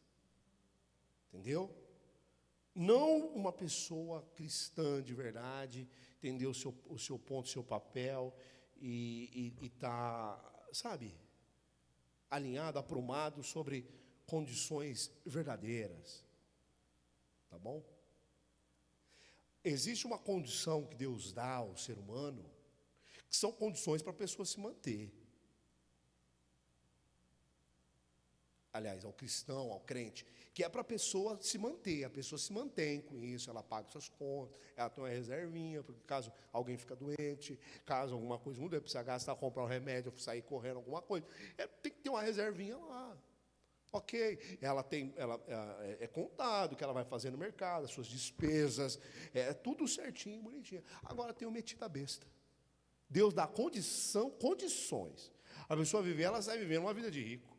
Entendeu? Não uma pessoa cristã de verdade, entendeu o seu ponto, o seu papel, e está, sabe, alinhado, aprumado sobre condições verdadeiras. Tá bom? Existe uma condição que Deus dá ao ser humano, que são condições para a pessoa se manter. Aliás, ao cristão, ao crente, que é para a pessoa se manter. A pessoa se mantém com isso, ela paga suas contas, ela tem uma reservinha, porque caso alguém fica doente, caso alguma coisa muda, precisa gastar, comprar um remédio, sair correndo, alguma coisa. Tem que ter uma reservinha lá. Ok, é contado o que ela vai fazer no mercado, as suas despesas, tudo certinho, bonitinho. Agora tem o metido a besta. Deus dá condições. A pessoa viver, ela sai vivendo uma vida de rico.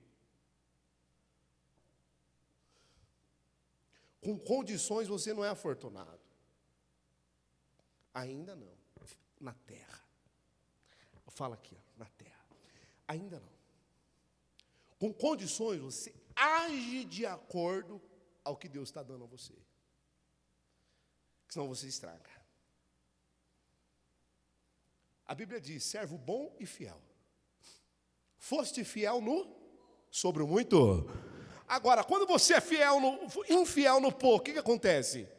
Com condições você não é afortunado. Ainda não. Na terra. Fala aqui, na terra. Ainda não. Com condições você age de acordo ao que Deus está dando a você. Senão você estraga. A Bíblia diz, servo bom e fiel. Foste fiel sobre o muito. Agora, quando você é infiel no pouco, o que acontece?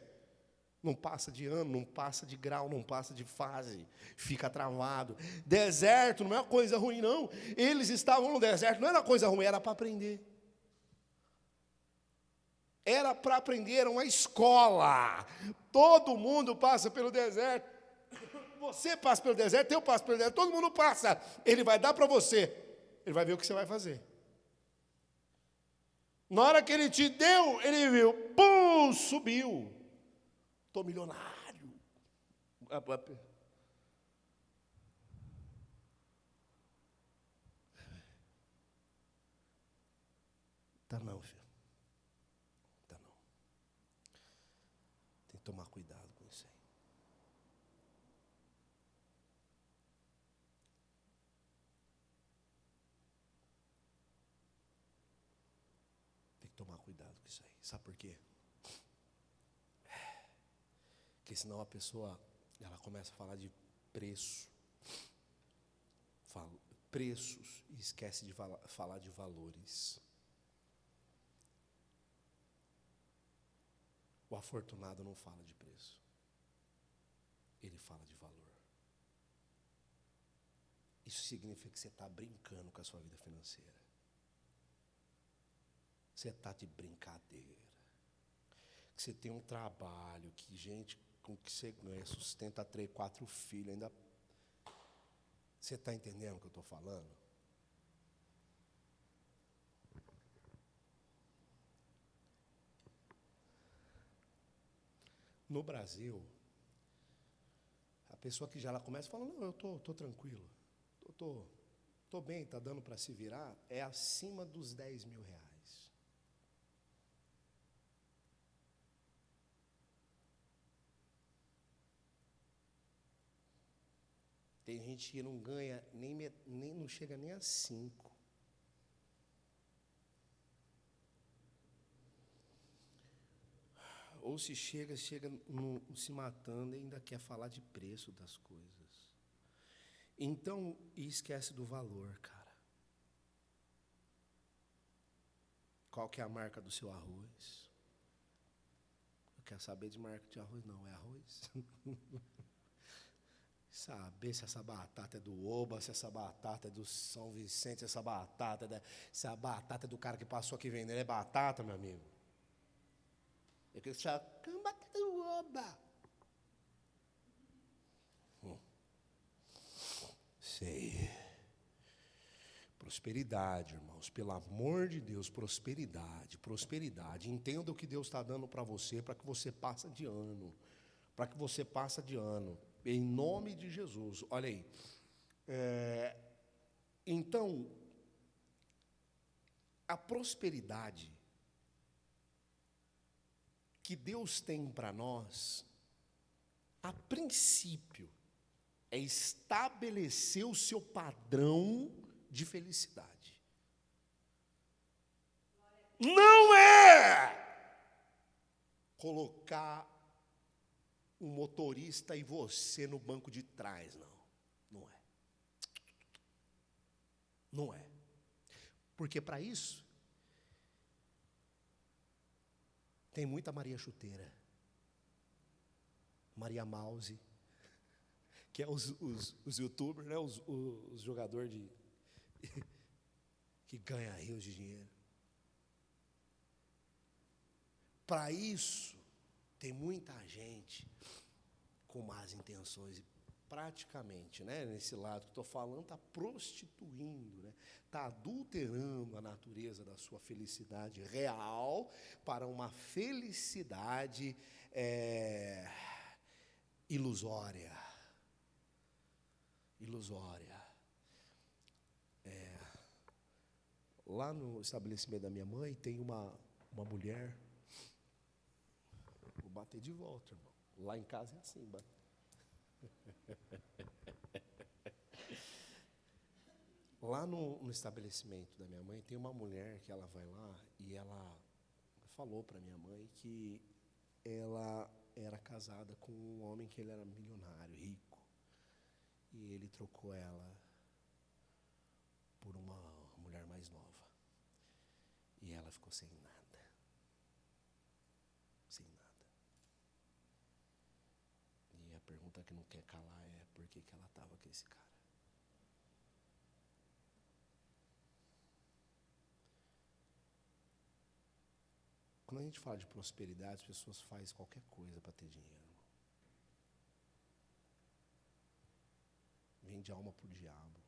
Não passa de ano, não passa de grau, não passa de fase, fica travado. Deserto não é uma coisa ruim, não. Eles estavam no deserto, não era coisa ruim, era para aprender. Era para aprender, era uma escola. Todo mundo passa pelo deserto. Você passa pelo deserto, eu passo pelo deserto, todo mundo passa. Ele vai dar para você. Ele vai ver o que você vai fazer. Na hora que ele te deu, ele viu, pum, subiu. Estou milionário. Tá não, filho. Tá não. Tem que tomar cuidado com isso aí. Tem que tomar cuidado com isso aí. Sabe por quê? Porque senão a pessoa, ela começa a falar de preço. Preços e esquece de falar de valores. O afortunado não fala de preço. Ele fala de valor. Isso significa que você está brincando com a sua vida financeira. Você está de brincadeira. Que você tem um trabalho, que gente com que você ganha, sustenta 3, 4 filhos, ainda. Você está entendendo o que eu estou falando? No Brasil, a pessoa que já lá começa falando, não, eu tô tranquilo, tô bem, está dando para se virar, é acima dos 10 mil reais. Tem gente que não ganha, nem não chega nem a 5. Ou se chega se matando e ainda quer falar de preço das coisas. Então, esquece do valor, cara. Qual que é a marca do seu arroz? Eu quero saber de marca de arroz, não, é arroz? Saber se essa batata é do Oba, se essa batata é do São Vicente, se essa batata é do cara que passou aqui vendendo, é batata, meu amigo. Eu quero achar batata do Oba. Sei. Prosperidade, irmãos, pelo amor de Deus, prosperidade, prosperidade. Entenda o que Deus está dando para você que você passe de ano. Para que você passe de ano. Em nome de Jesus. Olha aí. Então, a prosperidade que Deus tem para nós, a princípio, é estabelecer o seu padrão de felicidade. Não é colocar um motorista e você no banco de trás, não. Não é. Não é. Porque para isso, tem muita Maria Chuteira, Maria Mouse, que é os youtubers, né? os jogadores que ganham rios de dinheiro. Para isso, tem muita gente com más intenções, praticamente, né, nesse lado que estou falando, está prostituindo, né, está adulterando a natureza da sua felicidade real para uma felicidade ilusória. Lá no estabelecimento da minha mãe tem uma mulher. Vou bater de volta, irmão. Lá em casa é assim, Lá no estabelecimento da minha mãe tem uma mulher que ela vai lá e ela falou para minha mãe que ela era casada com um homem que ele era milionário, rico. E ele trocou ela por uma mulher mais nova. E ela ficou sem nada. Sem nada. E a pergunta que não quer calar é por que ela estava com esse cara. Quando a gente fala de prosperidade, as pessoas fazem qualquer coisa para ter dinheiro. Vende alma por diabo.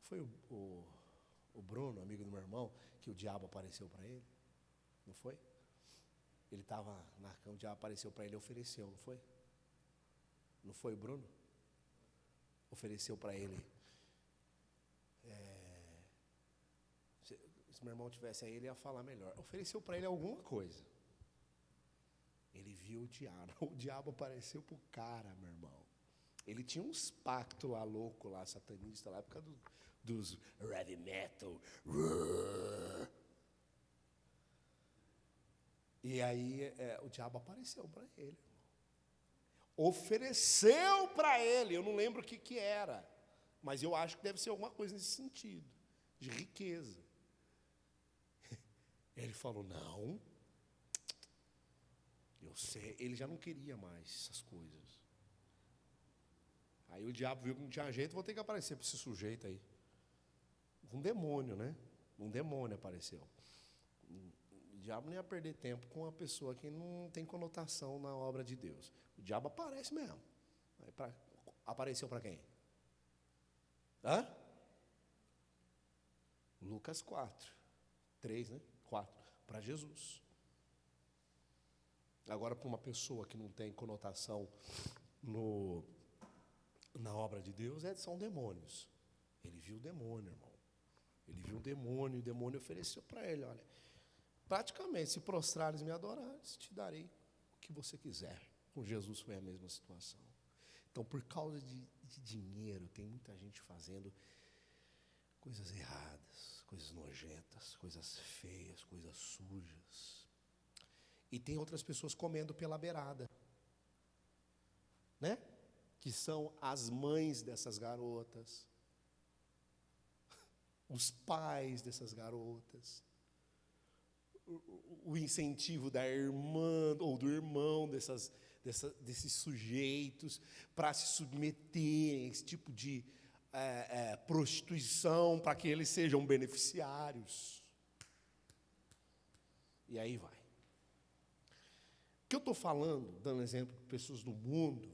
Foi o Bruno, amigo do meu irmão, que o diabo apareceu para ele? Não foi? Ele estava na cama, o diabo apareceu para ele e ofereceu, não foi? Não foi o Bruno? Ofereceu para ele. Se meu irmão tivesse aí, ele ia falar melhor. Ofereceu para ele alguma coisa. Ele viu o diabo. O diabo apareceu pro cara, meu irmão. Ele tinha uns pactos lá, louco lá, satanista, lá, por causa dos heavy metal. E aí o diabo apareceu para ele. ofereceu para ele, eu não lembro o que era, mas eu acho que deve ser alguma coisa nesse sentido, de riqueza. Ele falou, não, eu sei, ele já não queria mais essas coisas. Aí o diabo viu que não tinha jeito, vou ter que aparecer para esse sujeito aí. Um demônio, né? Um demônio apareceu. O diabo não ia perder tempo com uma pessoa que não tem conotação na obra de Deus. O diabo aparece mesmo. Apareceu para quem? Hã? Lucas 4. 3, né? 4. Para Jesus. Agora, para uma pessoa que não tem conotação na obra de Deus, são demônios. Ele viu o demônio, irmão. Ele viu o demônio ofereceu para ele, olha, praticamente, se prostrares e me adorares, te darei o que você quiser. Com Jesus foi a mesma situação. Então, por causa de dinheiro, tem muita gente fazendo coisas erradas, coisas nojentas, coisas feias, coisas sujas. E tem outras pessoas comendo pela beirada, né? Que são as mães dessas garotas, os pais dessas garotas, o incentivo da irmã ou do irmão desses sujeitos para se submeterem a esse tipo de prostituição para que eles sejam beneficiários. E aí vai. O que eu estou falando, dando exemplo de pessoas do mundo,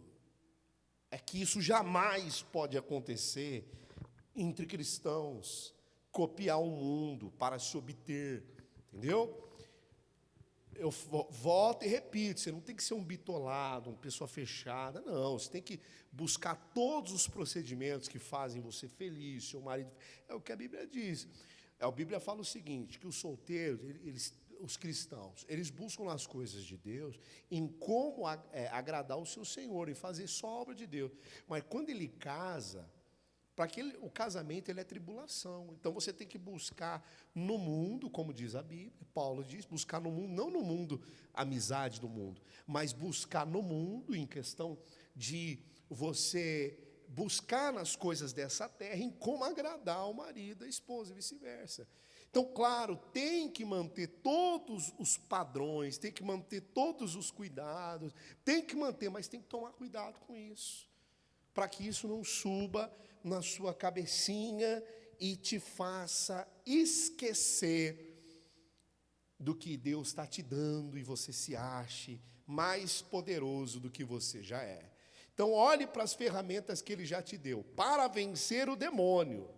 é que isso jamais pode acontecer entre cristãos, copiar o mundo para se obter, entendeu? Eu volto e repito, você não tem que ser um bitolado, uma pessoa fechada, não, você tem que buscar todos os procedimentos que fazem você feliz, seu marido, é o que a Bíblia diz. A Bíblia fala o seguinte, que os solteiros, os cristãos, eles buscam nas coisas de Deus, em como agradar o seu Senhor, em fazer só a obra de Deus, mas quando ele casa, o casamento ele é tribulação, então você tem que buscar no mundo, como diz a Bíblia, Paulo diz, buscar no mundo, não no mundo, amizade do mundo, mas buscar no mundo, em questão de você buscar nas coisas dessa terra, em como agradar o marido, a esposa e vice-versa. Então, claro, tem que manter todos os padrões, tem que manter todos os cuidados, tem que manter, mas tem que tomar cuidado com isso, para que isso não suba na sua cabecinha e te faça esquecer do que Deus está te dando e você se ache mais poderoso do que você já é. Então, olhe para as ferramentas que Ele já te deu para vencer o demônio.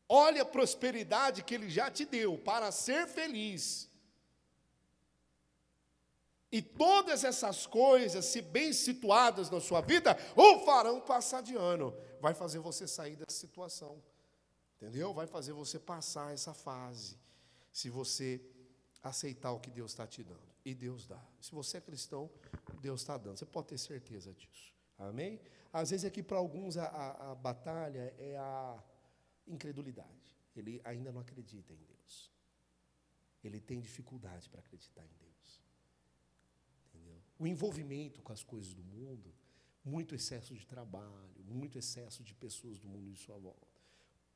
Olhe a prosperidade que Ele já te deu para ser feliz. E todas essas coisas, se bem situadas na sua vida, o farão passar de ano. Vai fazer você sair dessa situação. Entendeu? Vai fazer você passar essa fase. Se você aceitar o que Deus está te dando. E Deus dá. Se você é cristão, Deus está dando. Você pode ter certeza disso. Amém? Às vezes aqui para alguns a batalha é a incredulidade. Ele ainda não acredita em Deus. Ele tem dificuldade para acreditar em Deus. O envolvimento com as coisas do mundo, muito excesso de trabalho, muito excesso de pessoas do mundo em sua volta.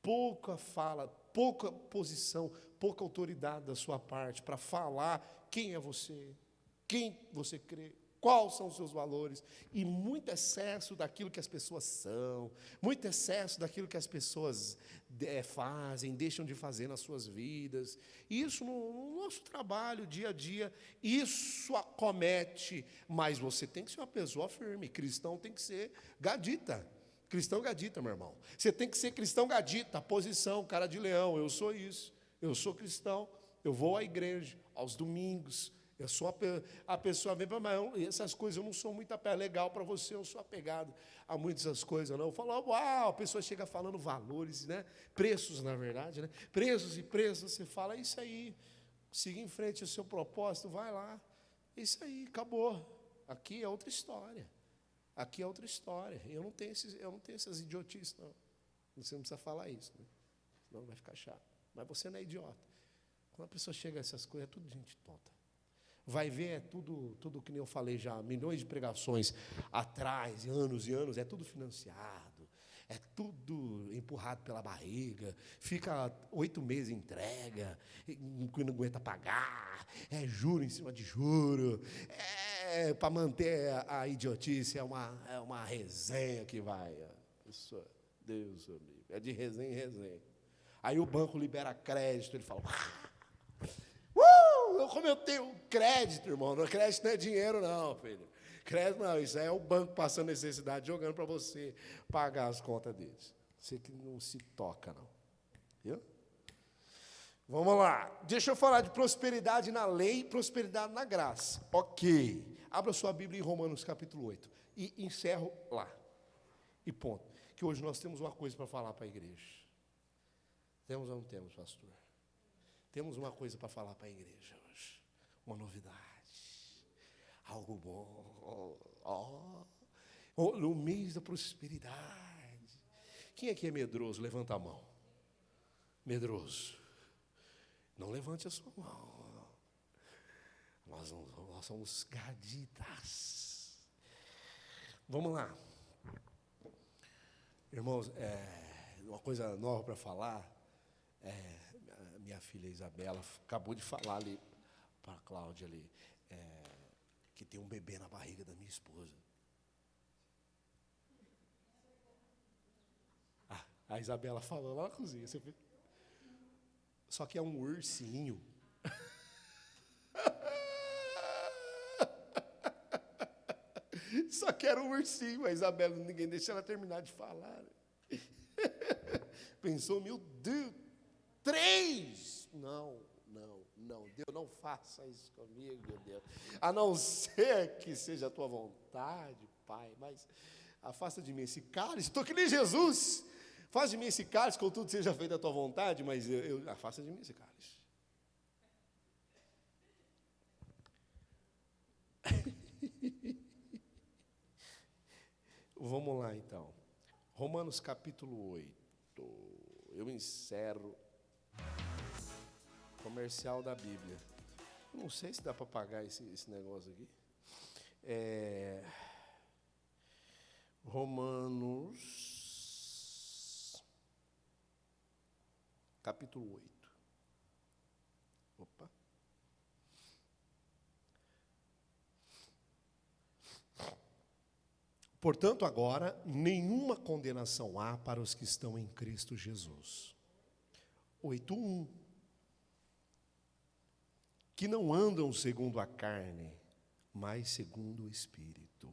Pouca fala, pouca posição, pouca autoridade da sua parte para falar quem é você, quem você crê, quais são os seus valores, e muito excesso daquilo que as pessoas são, muito excesso daquilo que as pessoas fazem, deixam de fazer nas suas vidas. Isso no nosso trabalho, dia a dia, isso acomete, mas você tem que ser uma pessoa firme, cristão tem que ser gadita. Cristão gadita, meu irmão. Você tem que ser cristão gadita, posição, cara de leão, eu sou isso, eu sou cristão, eu vou à igreja, aos domingos, eu sou a pessoa vem para mas essas coisas eu não sou muito legal para você, eu sou apegado a muitas dessas coisas, não. Eu falo, uau, a pessoa chega falando valores, né? Preços, na verdade, né? Preços e preços, você fala, isso aí, siga em frente o seu propósito, vai lá, isso aí, acabou. Aqui é outra história. Aqui é outra história. Eu não tenho essas idiotices, não. Você não precisa falar isso, né? Senão vai ficar chato. Mas você não é idiota. Quando a pessoa chega a essas coisas, é tudo gente tonta. vai ver, é tudo que nem eu falei já, milhões de pregações atrás, e anos, é tudo financiado, é tudo empurrado pela barriga, fica 8 meses em entrega, não aguenta pagar, é juro em cima de juro, para manter a idiotice, é uma resenha que vai. Isso, Deus o livre, é de resenha em resenha. Aí o banco libera crédito, ele fala, como eu tenho crédito, irmão, crédito não é dinheiro não, filho. Crédito não, isso é o banco passando necessidade, jogando para você pagar as contas deles. Você que não se toca, não. Viu? Vamos lá. Deixa eu falar de prosperidade na lei e prosperidade na graça. Ok. Abra sua Bíblia em Romanos capítulo 8. E encerro lá. E ponto. Que hoje nós temos uma coisa para falar para a igreja. Temos ou não temos, pastor? Temos uma coisa para falar para a igreja hoje. Uma novidade. Algo bom. No mês da prosperidade. Quem aqui é medroso? Levanta a mão. Medroso. Não levante a sua mão. Nós somos gaditas. Vamos lá. Irmãos, uma coisa nova para falar. Minha filha Isabela acabou de falar ali para a Cláudia ali, que tem um bebê na barriga da minha esposa. A Isabela falou lá na cozinha. Você viu? Só que é um ursinho. Só que era um ursinho. A Isabela, ninguém deixa ela terminar de falar. Pensou, meu Deus, 3! Não, Deus, não faça isso comigo, meu Deus. A não ser que seja a tua vontade, Pai, mas afasta de mim esse cálice. Estou que nem Jesus. Faz de mim esse cálice, contudo seja feita a tua vontade, mas afasta de mim esse cálice. Vamos lá, então. Romanos capítulo 8. Eu encerro comercial da Bíblia. Não sei se dá para pagar esse negócio aqui. Romanos capítulo 8. Opa. Portanto, agora, nenhuma condenação há para os que estão em Cristo Jesus. 8:1. Que não andam segundo a carne, mas segundo o Espírito.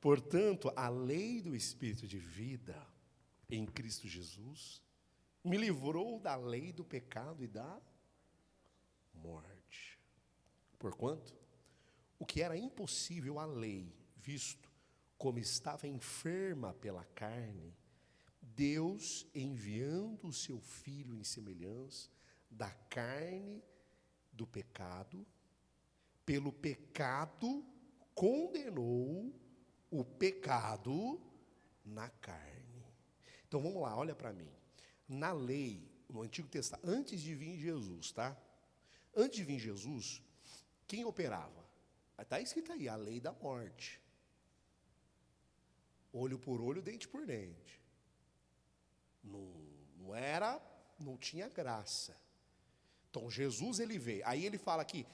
Portanto, a lei do Espírito de vida em Cristo Jesus me livrou da lei do pecado e da morte. Porquanto, o que era impossível à lei, visto como estava enferma pela carne, Deus, enviando o seu Filho em semelhança da carne do pecado, pelo pecado condenou o pecado na carne. Então vamos lá, olha para mim. Na lei, no Antigo Testamento, antes de vir Jesus, tá? Antes de vir Jesus, quem operava? Está escrito aí, a lei da morte. Olho por olho, dente por dente. Não tinha graça. Então, Jesus, ele veio. Aí ele fala que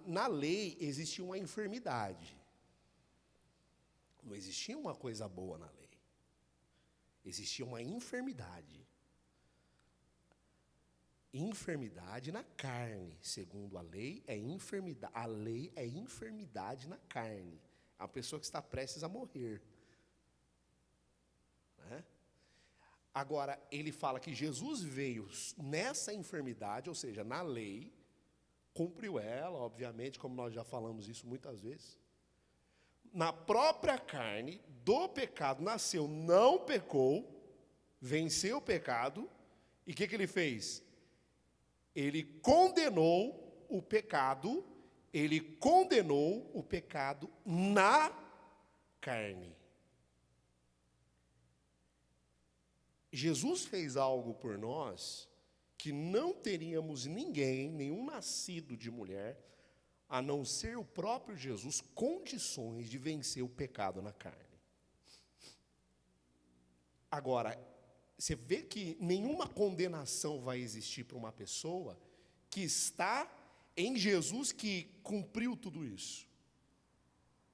na lei existia uma enfermidade. Não existia uma coisa boa na lei. Existia uma enfermidade. Enfermidade na carne, segundo a lei, é enfermidade. A lei é enfermidade na carne. A pessoa que está prestes a morrer. Né? Agora, ele fala que Jesus veio nessa enfermidade, ou seja, na lei, cumpriu ela, obviamente, como nós já falamos isso muitas vezes. Na própria carne, do pecado nasceu, não pecou, venceu o pecado, e o que ele fez? Ele condenou o pecado na carne. Jesus fez algo por nós que não teríamos ninguém, nenhum nascido de mulher, a não ser o próprio Jesus, condições de vencer o pecado na carne. Agora, você vê que nenhuma condenação vai existir para uma pessoa que está em Jesus, que cumpriu tudo isso.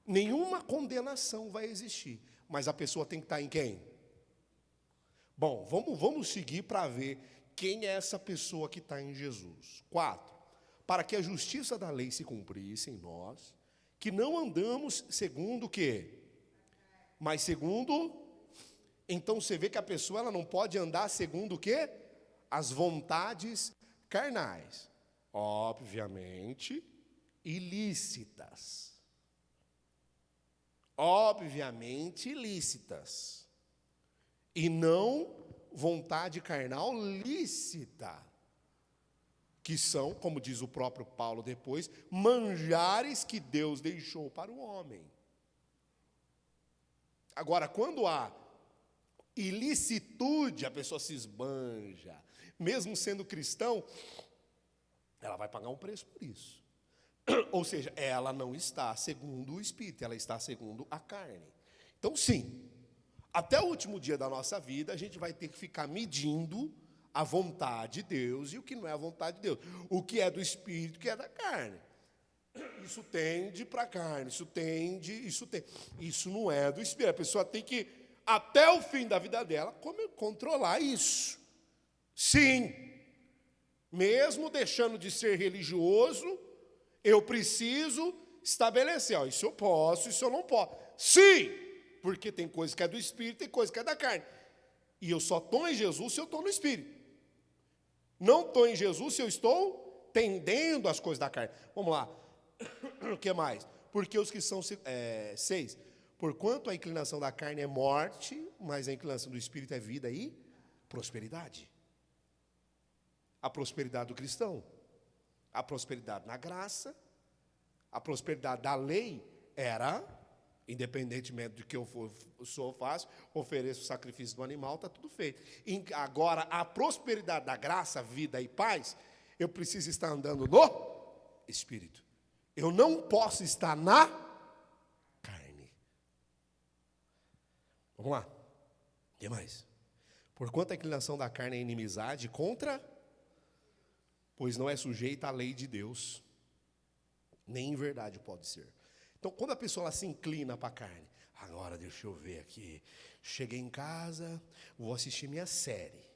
Nenhuma condenação vai existir, mas a pessoa tem que estar em quem? Bom, vamos seguir para ver quem é essa pessoa que está em Jesus. 4. Para que a justiça da lei se cumprisse em nós, que não andamos segundo o quê? Mas segundo... Então você vê que a pessoa ela não pode andar segundo o quê? As vontades carnais. Obviamente, ilícitas. Obviamente ilícitas. E não vontade carnal lícita. Que são, como diz o próprio Paulo depois, manjares que Deus deixou para o homem. Agora, quando há ilicitude, a pessoa se esbanja. Mesmo sendo cristão, ela vai pagar um preço por isso. Ou seja, ela não está segundo o Espírito, ela está segundo a carne. Então, sim, até o último dia da nossa vida, a gente vai ter que ficar medindo a vontade de Deus e o que não é a vontade de Deus. O que é do Espírito, o que é da carne. Isso tende para a carne, isso tende. Isso não é do Espírito. A pessoa tem que, até o fim da vida dela, controlar isso. Sim, mesmo deixando de ser religioso, eu preciso estabelecer, ó, isso eu posso, isso eu não posso. Sim, porque tem coisa que é do Espírito, tem coisa que é da carne. E eu só estou em Jesus se eu estou no Espírito. Não estou em Jesus se eu estou tendendo as coisas da carne. Vamos lá. O que mais? Porque os que são 6. Porquanto a inclinação da carne é morte, mas a inclinação do Espírito é vida e prosperidade. A prosperidade do cristão, a prosperidade na graça, a prosperidade da lei era, independentemente do que eu faço, ofereço o sacrifício do animal, está tudo feito. Agora, a prosperidade da graça, vida e paz, eu preciso estar andando no Espírito. Eu não posso estar na carne. Vamos lá. O que mais? Porquanto a inclinação da carne é inimizade contra, pois não é sujeita à lei de Deus, nem em verdade pode ser. Então, quando a pessoa ela se inclina para a carne, agora deixa eu ver aqui, cheguei em casa, vou assistir minha série.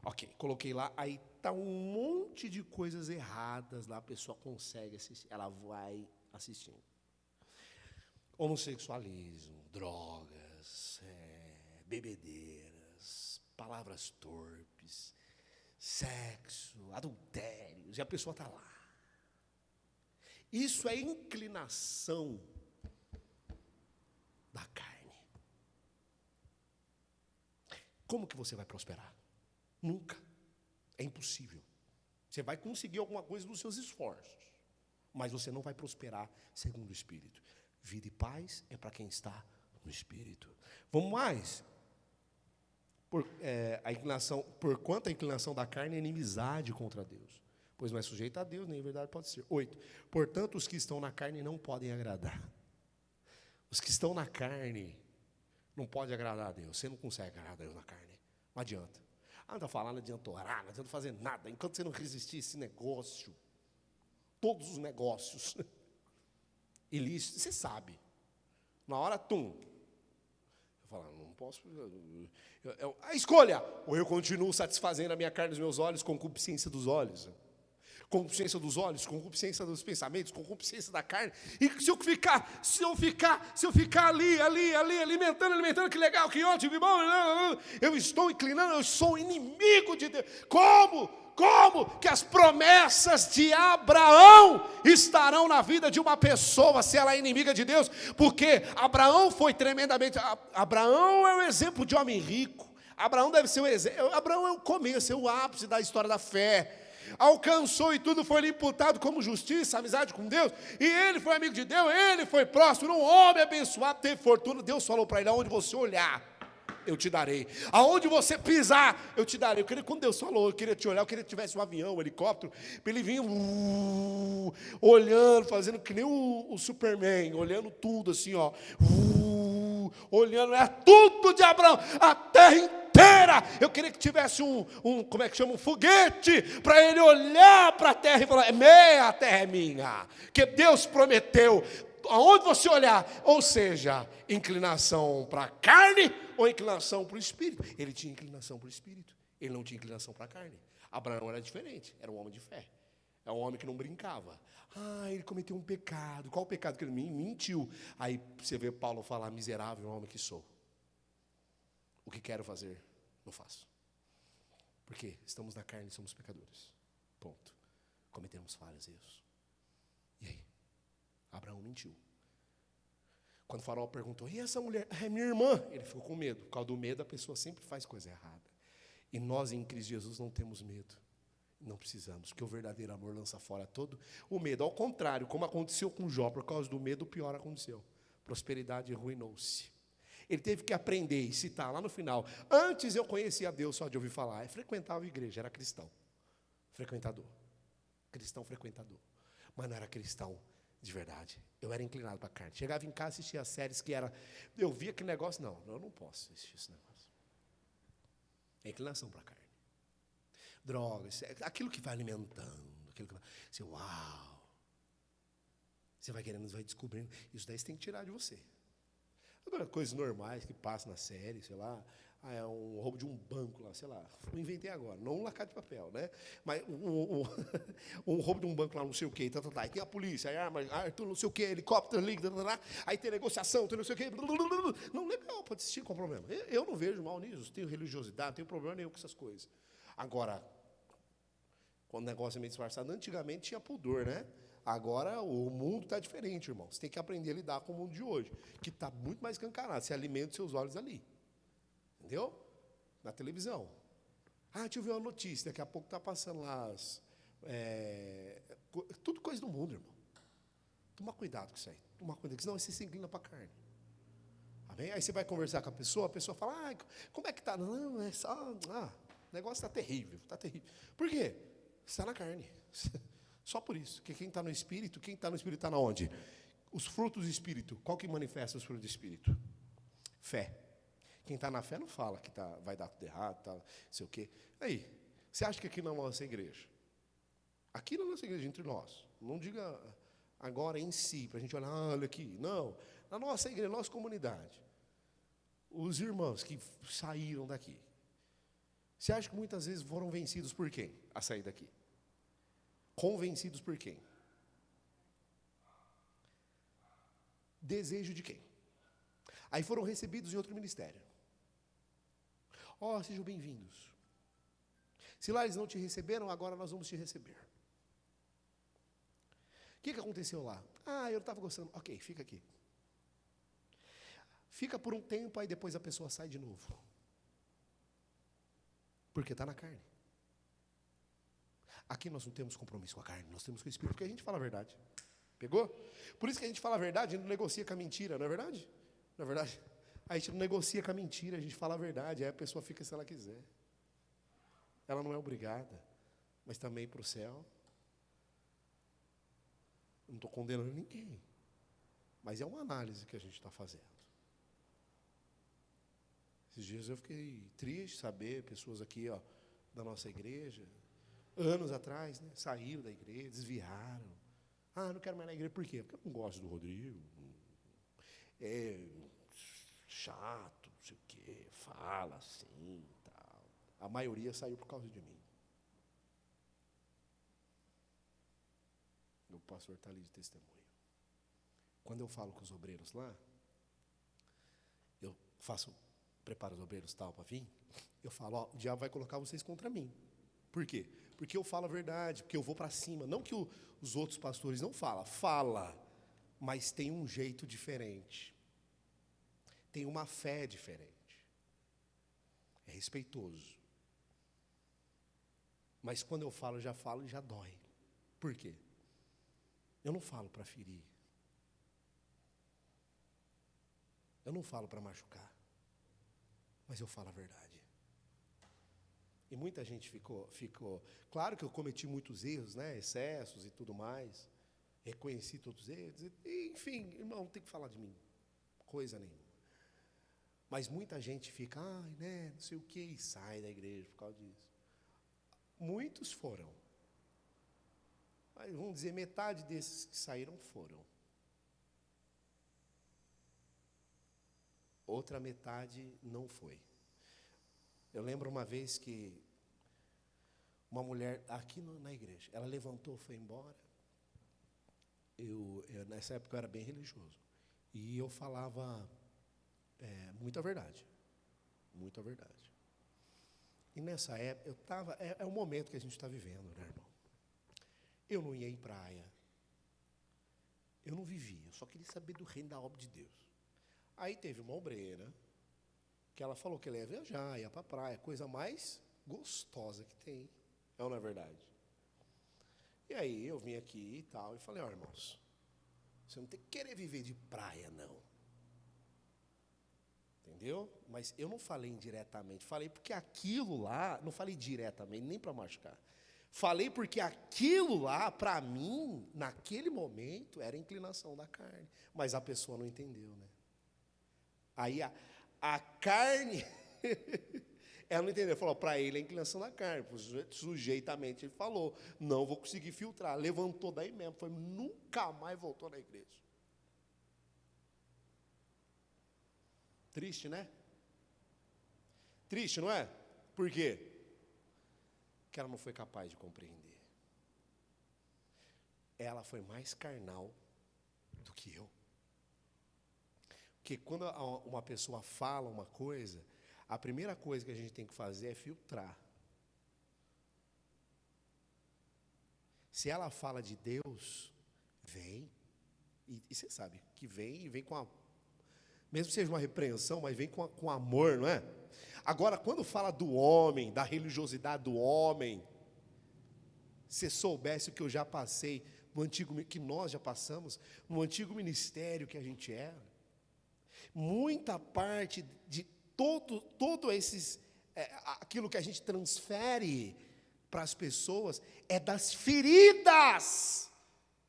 Ok, coloquei lá, aí está um monte de coisas erradas lá, a pessoa consegue assistir, ela vai assistindo. Homossexualismo, drogas, bebedeiras, palavras torpes, sexo, adultérios, e a pessoa está lá. Isso é inclinação da carne. Como que você vai prosperar? Nunca. É impossível. Você vai conseguir alguma coisa dos seus esforços, mas você não vai prosperar segundo o Espírito. Vida e paz é para quem está no Espírito. Vamos mais. Porquanto a inclinação da carne é inimizade contra Deus, pois não é sujeita a Deus, nem em verdade pode ser. 8. Portanto, os que estão na carne não podem agradar. Os que estão na carne não podem agradar a Deus. Você não consegue agradar a Deus na carne. Não adianta. Não está falando, não adianta orar, não adianta fazer nada. Enquanto você não resistir a esse negócio, todos os negócios ilícitos, você sabe. Na hora, eu falo, não posso. A escolha, ou eu continuo satisfazendo a minha carne e os meus olhos, concupiscência dos olhos. Concupiscência dos olhos, concupiscência dos pensamentos, concupiscência da carne. E se eu ficar ali, alimentando, que legal, que ótimo, que bom, eu estou inclinando, eu sou inimigo de Deus. Como que as promessas de Abraão estarão na vida de uma pessoa se ela é inimiga de Deus? Porque Abraão foi tremendamente. Abraão é um exemplo de homem rico. Abraão deve ser o exemplo. Abraão é o começo, é o ápice da história da fé. Alcançou e tudo foi lhe imputado como justiça, amizade com Deus, e ele foi amigo de Deus, ele foi próspero, um homem abençoado, teve fortuna. Deus falou para ele, aonde você olhar, eu te darei. Aonde você pisar, eu te darei. Eu queria, quando Deus falou, eu queria te olhar, eu queria que tivesse um avião, um helicóptero, para ele vir olhando, fazendo que nem o Superman, olhando tudo assim, ó. Olhando, é tudo de Abraão, a terra inteira. Eu queria que tivesse como é que chama? Um foguete, para ele olhar para a terra e falar, a terra é minha. Que Deus prometeu. Aonde você olhar, ou seja, inclinação para a carne ou inclinação para o espírito. Ele tinha inclinação para o espírito, ele não tinha inclinação para a carne. Abraão era diferente, era um homem de fé, é um homem que não brincava. Ele cometeu um pecado. Qual o pecado que ele mentiu? Aí você vê Paulo falar, miserável homem que sou. O que quero fazer, não faço. Porque estamos na carne e somos pecadores. Ponto. Cometemos falhas, erros. E aí? Abraão mentiu. Quando o faraó perguntou, e essa mulher? É minha irmã. Ele ficou com medo. Por causa do medo, a pessoa sempre faz coisa errada. E nós, em Cristo Jesus, não temos medo. Não precisamos, porque o verdadeiro amor lança fora todo o medo. Ao contrário, como aconteceu com Jó, por causa do medo, o pior aconteceu. Prosperidade arruinou-se. Ele teve que aprender e citar lá no final. Antes eu conhecia Deus só de ouvir falar. Frequentava a igreja, era cristão. Frequentador. Cristão frequentador. Mas não era cristão de verdade. Eu era inclinado para a carne. Chegava em casa, assistia as séries que era... Eu via aquele negócio, não, eu não posso assistir esse negócio. É inclinação para a carne. Drogas, aquilo que vai alimentando, aquilo que vai... Você, uau! Você vai querendo, vai descobrindo. Isso daí você tem que tirar de você. Agora, coisas normais que passam na série, sei lá, é um roubo de um banco lá, sei lá, eu inventei agora, não um lacado de papel, né? Mas um roubo de um banco lá, não sei o quê, aí tem a polícia, aí arma, não sei o quê, helicóptero, liga, aí tem negociação, tem não sei o quê, não, legal, pode assistir, qual o problema? Eu não vejo mal nisso, tenho religiosidade, não tenho problema nenhum com essas coisas. Agora, quando o negócio é meio disfarçado, antigamente tinha pudor, né? Agora o mundo está diferente, irmão. Você tem que aprender a lidar com o mundo de hoje, que está muito mais escancarado. Você alimenta os seus olhos ali. Entendeu? Na televisão. Deixa eu ver uma notícia. Daqui a pouco está passando lá tudo coisa do mundo, irmão. Toma cuidado com isso aí. Toma cuidado, senão você se inclina para a carne. Amém? Aí você vai conversar com a pessoa fala, como é que está? Não, é só... o negócio está terrível, está terrível. Por quê? Você está na carne. Só por isso. Porque quem está no Espírito está na onde? Os frutos do Espírito. Qual que manifesta os frutos do Espírito? Fé. Quem está na fé não fala que vai dar tudo errado, não sei o quê. Aí, você acha que aqui na nossa igreja? Aqui na nossa igreja, entre nós. Não diga agora em si, para a gente olhar, olha aqui. Não. Na nossa igreja, na nossa comunidade. Os irmãos que saíram daqui. Você acha que muitas vezes foram vencidos por quem? A sair daqui. Convencidos por quem? Desejo de quem? Aí foram recebidos em outro ministério. Sejam bem-vindos. Se lá eles não te receberam, agora nós vamos te receber. O que aconteceu lá? Eu não estava gostando. Ok, fica aqui. Fica por um tempo, aí depois a pessoa sai de novo. Porque está na carne. Aqui nós não temos compromisso com a carne, nós temos com o Espírito, porque a gente fala a verdade. Pegou? Por isso que a gente fala a verdade, a gente não negocia com a mentira, não é verdade? Não é verdade? A gente não negocia com a mentira, a gente fala a verdade, aí a pessoa fica se ela quiser. Ela não é obrigada, mas também para o céu. Não estou condenando ninguém, mas é uma análise que a gente está fazendo. Esses dias eu fiquei triste saber, pessoas aqui da nossa igreja, anos atrás, né, saíram da igreja, desviaram. Não quero mais na igreja, por quê? Porque eu não gosto do Rodrigo. É chato, não sei o quê, fala assim, tal. A maioria saiu por causa de mim. O pastor está ali de testemunho. Quando eu falo com os obreiros lá, eu preparo os obreiros tal para vir, eu falo, o diabo vai colocar vocês contra mim. Por quê? Porque eu falo a verdade, porque eu vou para cima. Não que os outros pastores não falam, mas tem um jeito diferente. Tem uma fé diferente. É respeitoso. Mas quando eu falo e já dói. Por quê? Eu não falo para ferir. Eu não falo para machucar. mas eu falo a verdade. E muita gente ficou. Claro que eu cometi muitos erros, né? Excessos e tudo mais. Reconheci todos os erros. Enfim, irmão, não tem que falar de mim. Coisa nenhuma. Mas muita gente fica, né? Não sei o que, e sai da igreja por causa disso. Muitos foram. Mas vamos dizer, metade desses que saíram foram. Outra metade não foi. Eu lembro uma vez que uma mulher aqui na igreja, ela levantou, foi embora. Nessa época eu era bem religioso. E eu falava muita verdade. Muita verdade. E nessa época, eu estava. É o momento que a gente está vivendo, né, irmão? Eu não ia em praia. Eu não vivia. Eu só queria saber do reino da obra de Deus. Aí teve uma obreira, que ela falou que ela ia viajar, ia para a praia, coisa mais gostosa que tem. É ou não é verdade? E aí eu vim aqui e tal, e falei, irmãos, você não tem que querer viver de praia, não. Entendeu? Mas eu não falei indiretamente, falei porque aquilo lá, não falei diretamente, nem para machucar. Falei porque aquilo lá, para mim, naquele momento, era inclinação da carne. Mas a pessoa não entendeu, né? Aí a carne, ela não entendeu, falou, para ele é inclinação da carne, sujeitamente ele falou, não vou conseguir filtrar, levantou daí mesmo, foi, nunca mais voltou na igreja. Triste, né? Triste, não é? Por quê? Porque ela não foi capaz de compreender. Ela foi mais carnal do que eu. Porque quando uma pessoa fala uma coisa, a primeira coisa que a gente tem que fazer é filtrar. Se ela fala de Deus, vem, e você sabe que vem, e vem com a... Mesmo que seja uma repreensão, mas vem com amor, não é? Agora, quando fala do homem, da religiosidade do homem, se soubesse o que eu já passei, no antigo, que nós já passamos, no antigo ministério que a gente era, muita parte de todo esses, aquilo que a gente transfere para as pessoas, é das feridas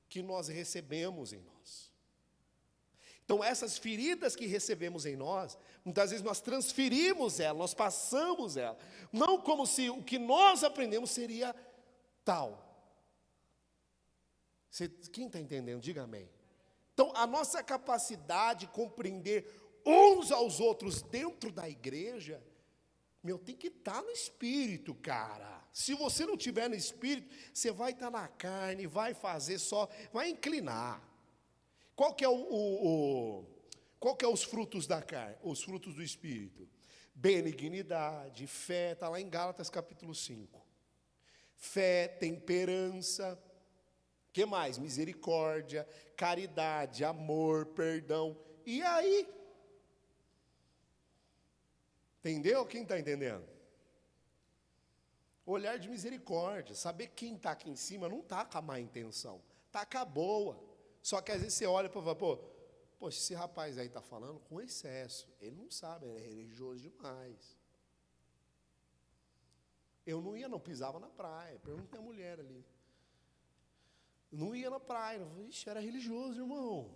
que nós recebemos em nós. Então, essas feridas que recebemos em nós, muitas vezes nós transferimos ela, nós passamos ela, não como se o que nós aprendemos seria tal. Quem está entendendo? Diga amém. Então, a nossa capacidade de compreender uns aos outros dentro da igreja, tem que estar no espírito, cara. Se você não estiver no espírito, você vai estar na carne, vai fazer só, vai inclinar. Qual que é os frutos da carne? Os frutos do espírito? Benignidade, fé, está lá em Gálatas capítulo 5. Fé, temperança, que mais? Misericórdia, caridade, amor, perdão. E aí? Entendeu? Quem está entendendo? Olhar de misericórdia, saber quem está aqui em cima não está com a má intenção, está com a boa. Só que às vezes você olha e fala, poxa, esse rapaz aí está falando com excesso. Ele não sabe, ele é religioso demais. Eu não pisava na praia, pergunta a mulher ali. Não ia na praia, ixi, era religioso, irmão.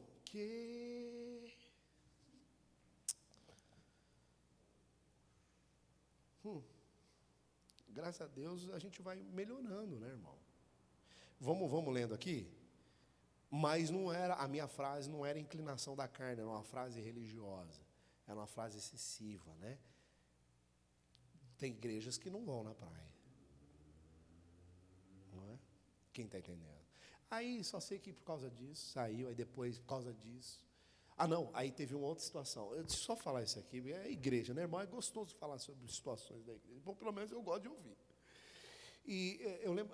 Graças a Deus a gente vai melhorando, né, irmão? Vamos lendo aqui? Mas a minha frase não era inclinação da carne, era uma frase religiosa, era uma frase excessiva, né? Tem igrejas que não vão na praia, não é? Quem está entendendo? Aí só sei que por causa disso, saiu, aí depois por causa disso. Não, aí teve uma outra situação. Eu só falar isso aqui, é igreja, né, irmão? É gostoso falar sobre situações da igreja. Bom, pelo menos eu gosto de ouvir. E eu lembro,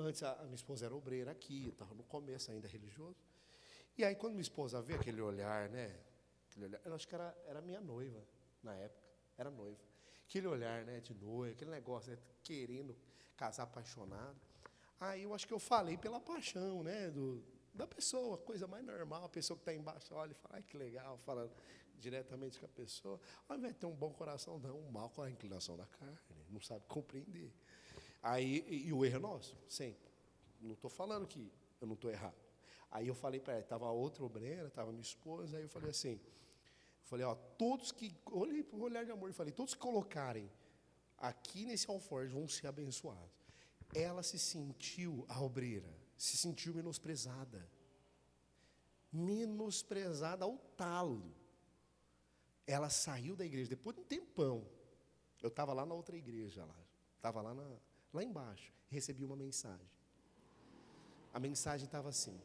antes a minha esposa era obreira aqui, eu estava no começo ainda religioso. E aí quando minha esposa vê aquele olhar, né? Eu acho que era minha noiva na época, era noiva. Aquele olhar, né, de noiva, aquele negócio, né, querendo casar apaixonado. Aí eu acho que eu falei pela paixão, né, da pessoa, coisa mais normal, a pessoa que está embaixo olha e fala, ai que legal, falando, diretamente com a pessoa, ao invés de ter um bom coração, não, um mau com a inclinação da carne, não sabe compreender. Aí, e o erro é nosso, sempre. Não estou falando que eu não estou errado. Aí eu falei para ela, estava outra obreira, estava minha esposa, aí eu falei assim, ó, todos que, olhei para o olhar de amor e falei, todos que colocarem aqui nesse alforje vão ser abençoados. Ela se sentiu, a obreira, se sentiu menosprezada. Menosprezada ao talo. Ela saiu da igreja, depois de um tempão, eu estava lá na outra igreja, estava lá embaixo, recebi uma mensagem. A mensagem estava assim,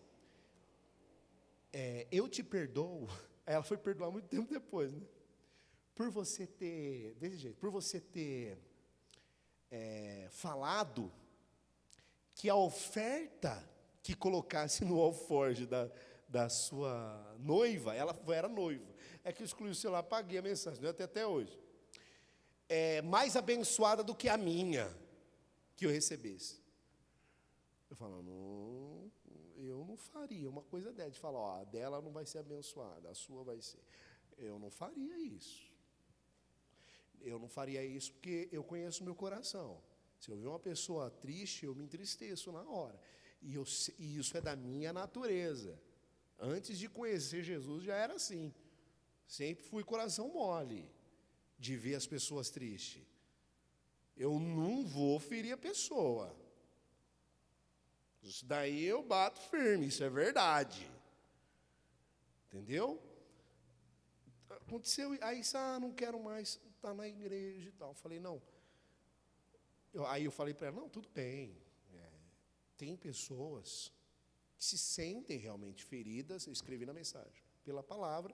eu te perdoo, ela foi perdoar muito tempo depois, né? Por você ter, desse jeito, por você ter falado que a oferta que colocasse no alforje da sua noiva, ela era noiva, é que eu excluí o celular, apaguei a mensagem, não é até hoje, mais abençoada do que a minha, que eu recebesse. Eu falo, não, eu não faria uma coisa dessa, de falar, ó, a dela não vai ser abençoada, a sua vai ser. Eu não faria isso. Eu não faria isso porque eu conheço o meu coração. Se eu ver uma pessoa triste, eu me entristeço na hora. E isso é da minha natureza. Antes de conhecer Jesus, já era assim. Sempre fui coração mole de ver as pessoas tristes. Eu não vou ferir a pessoa. Isso daí eu bato firme, isso é verdade. Entendeu? Aconteceu, aí não quero mais estar na igreja e tal. Eu falei, não. Aí eu falei para ela, não, tudo bem. Tem pessoas que se sentem realmente feridas, eu escrevi na mensagem, pela palavra,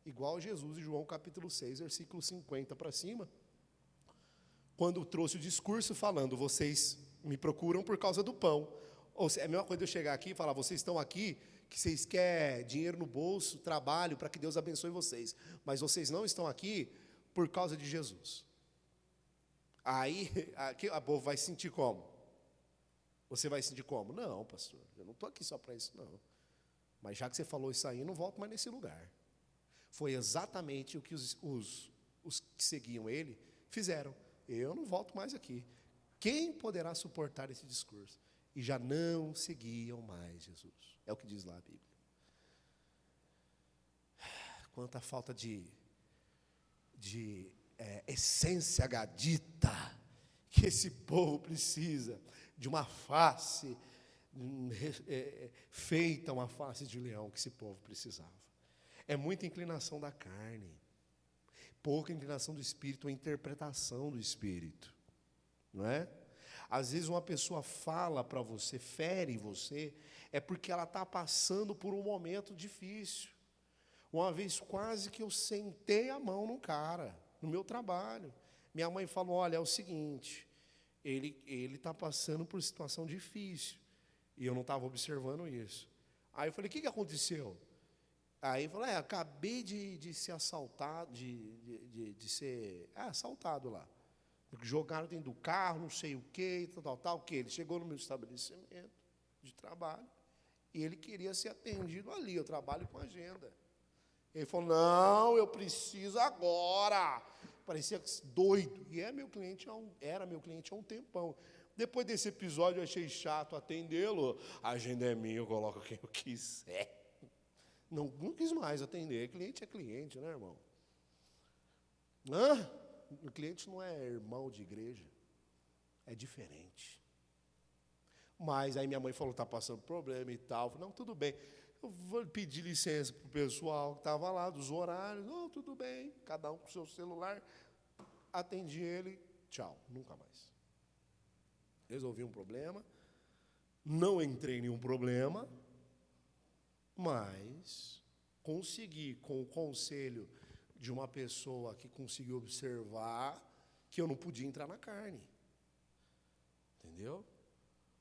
igual Jesus em João capítulo 6, versículo 50 para cima, quando trouxe o discurso falando, vocês me procuram por causa do pão. Ou seja, é a mesma coisa de eu chegar aqui e falar, vocês estão aqui, que vocês querem dinheiro no bolso, trabalho, para que Deus abençoe vocês. Mas vocês não estão aqui por causa de Jesus. Aí, a povo vai se sentir como? Você vai se sentir como? Não, pastor, eu não estou aqui só para isso, não. Mas já que você falou isso aí, eu não volto mais nesse lugar. Foi exatamente o que os que seguiam ele fizeram. Eu não volto mais aqui. Quem poderá suportar esse discurso? E já não seguiam mais Jesus. É o que diz lá a Bíblia. Quanta falta de essência gadita que esse povo precisa, de uma face feita, uma face de leão que esse povo precisava. É muita inclinação da carne, pouca inclinação do Espírito, a interpretação do Espírito, não é? Às vezes uma pessoa fala para você, fere você, é porque ela está passando por um momento difícil. Uma vez quase que eu sentei a mão num cara, no meu trabalho. Minha mãe falou, olha, é o seguinte, ele está passando por situação difícil. E eu não estava observando isso. Aí eu falei, o que aconteceu? Aí ele falou, acabei de ser assaltado, de ser assaltado lá. Porque jogaram dentro do carro, não sei o quê, tal, o quê. Ele chegou no meu estabelecimento de trabalho e ele queria ser atendido ali, eu trabalho com agenda. Ele falou, não, eu preciso agora. Parecia doido. E era meu cliente há um tempão. Depois desse episódio, eu achei chato atendê-lo. A agenda é minha, eu coloco quem eu quiser. Não quis mais atender. Cliente é cliente, né, irmão? O cliente não é irmão de igreja. É diferente. Mas aí minha mãe falou, está passando problema e tal. Eu falei, não, tudo bem. Eu vou pedir licença para o pessoal que estava lá, dos horários. Não, tudo bem. Cada um com o seu celular. Atendi ele. Tchau, nunca mais. Resolvi um problema. Não entrei em nenhum problema. Mas consegui, com o conselho de uma pessoa que conseguiu observar, que eu não podia entrar na carne. Entendeu?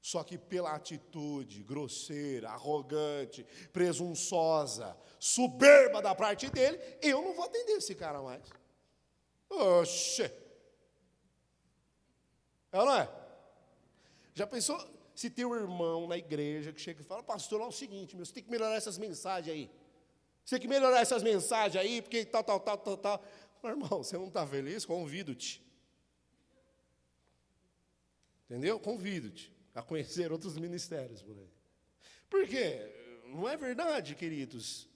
Só que pela atitude grosseira, arrogante, presunçosa, soberba da parte dele, eu não vou atender esse cara mais. Oxê! É ou não é? Já pensou se tem um irmão na igreja que chega e fala, pastor, é o seguinte, você tem que melhorar essas mensagens aí. Você tem que melhorar essas mensagens aí, porque tal. Meu irmão, você não está feliz? Convido-te. Entendeu? Convido-te a conhecer outros ministérios por aí. Por quê? Não é verdade, queridos?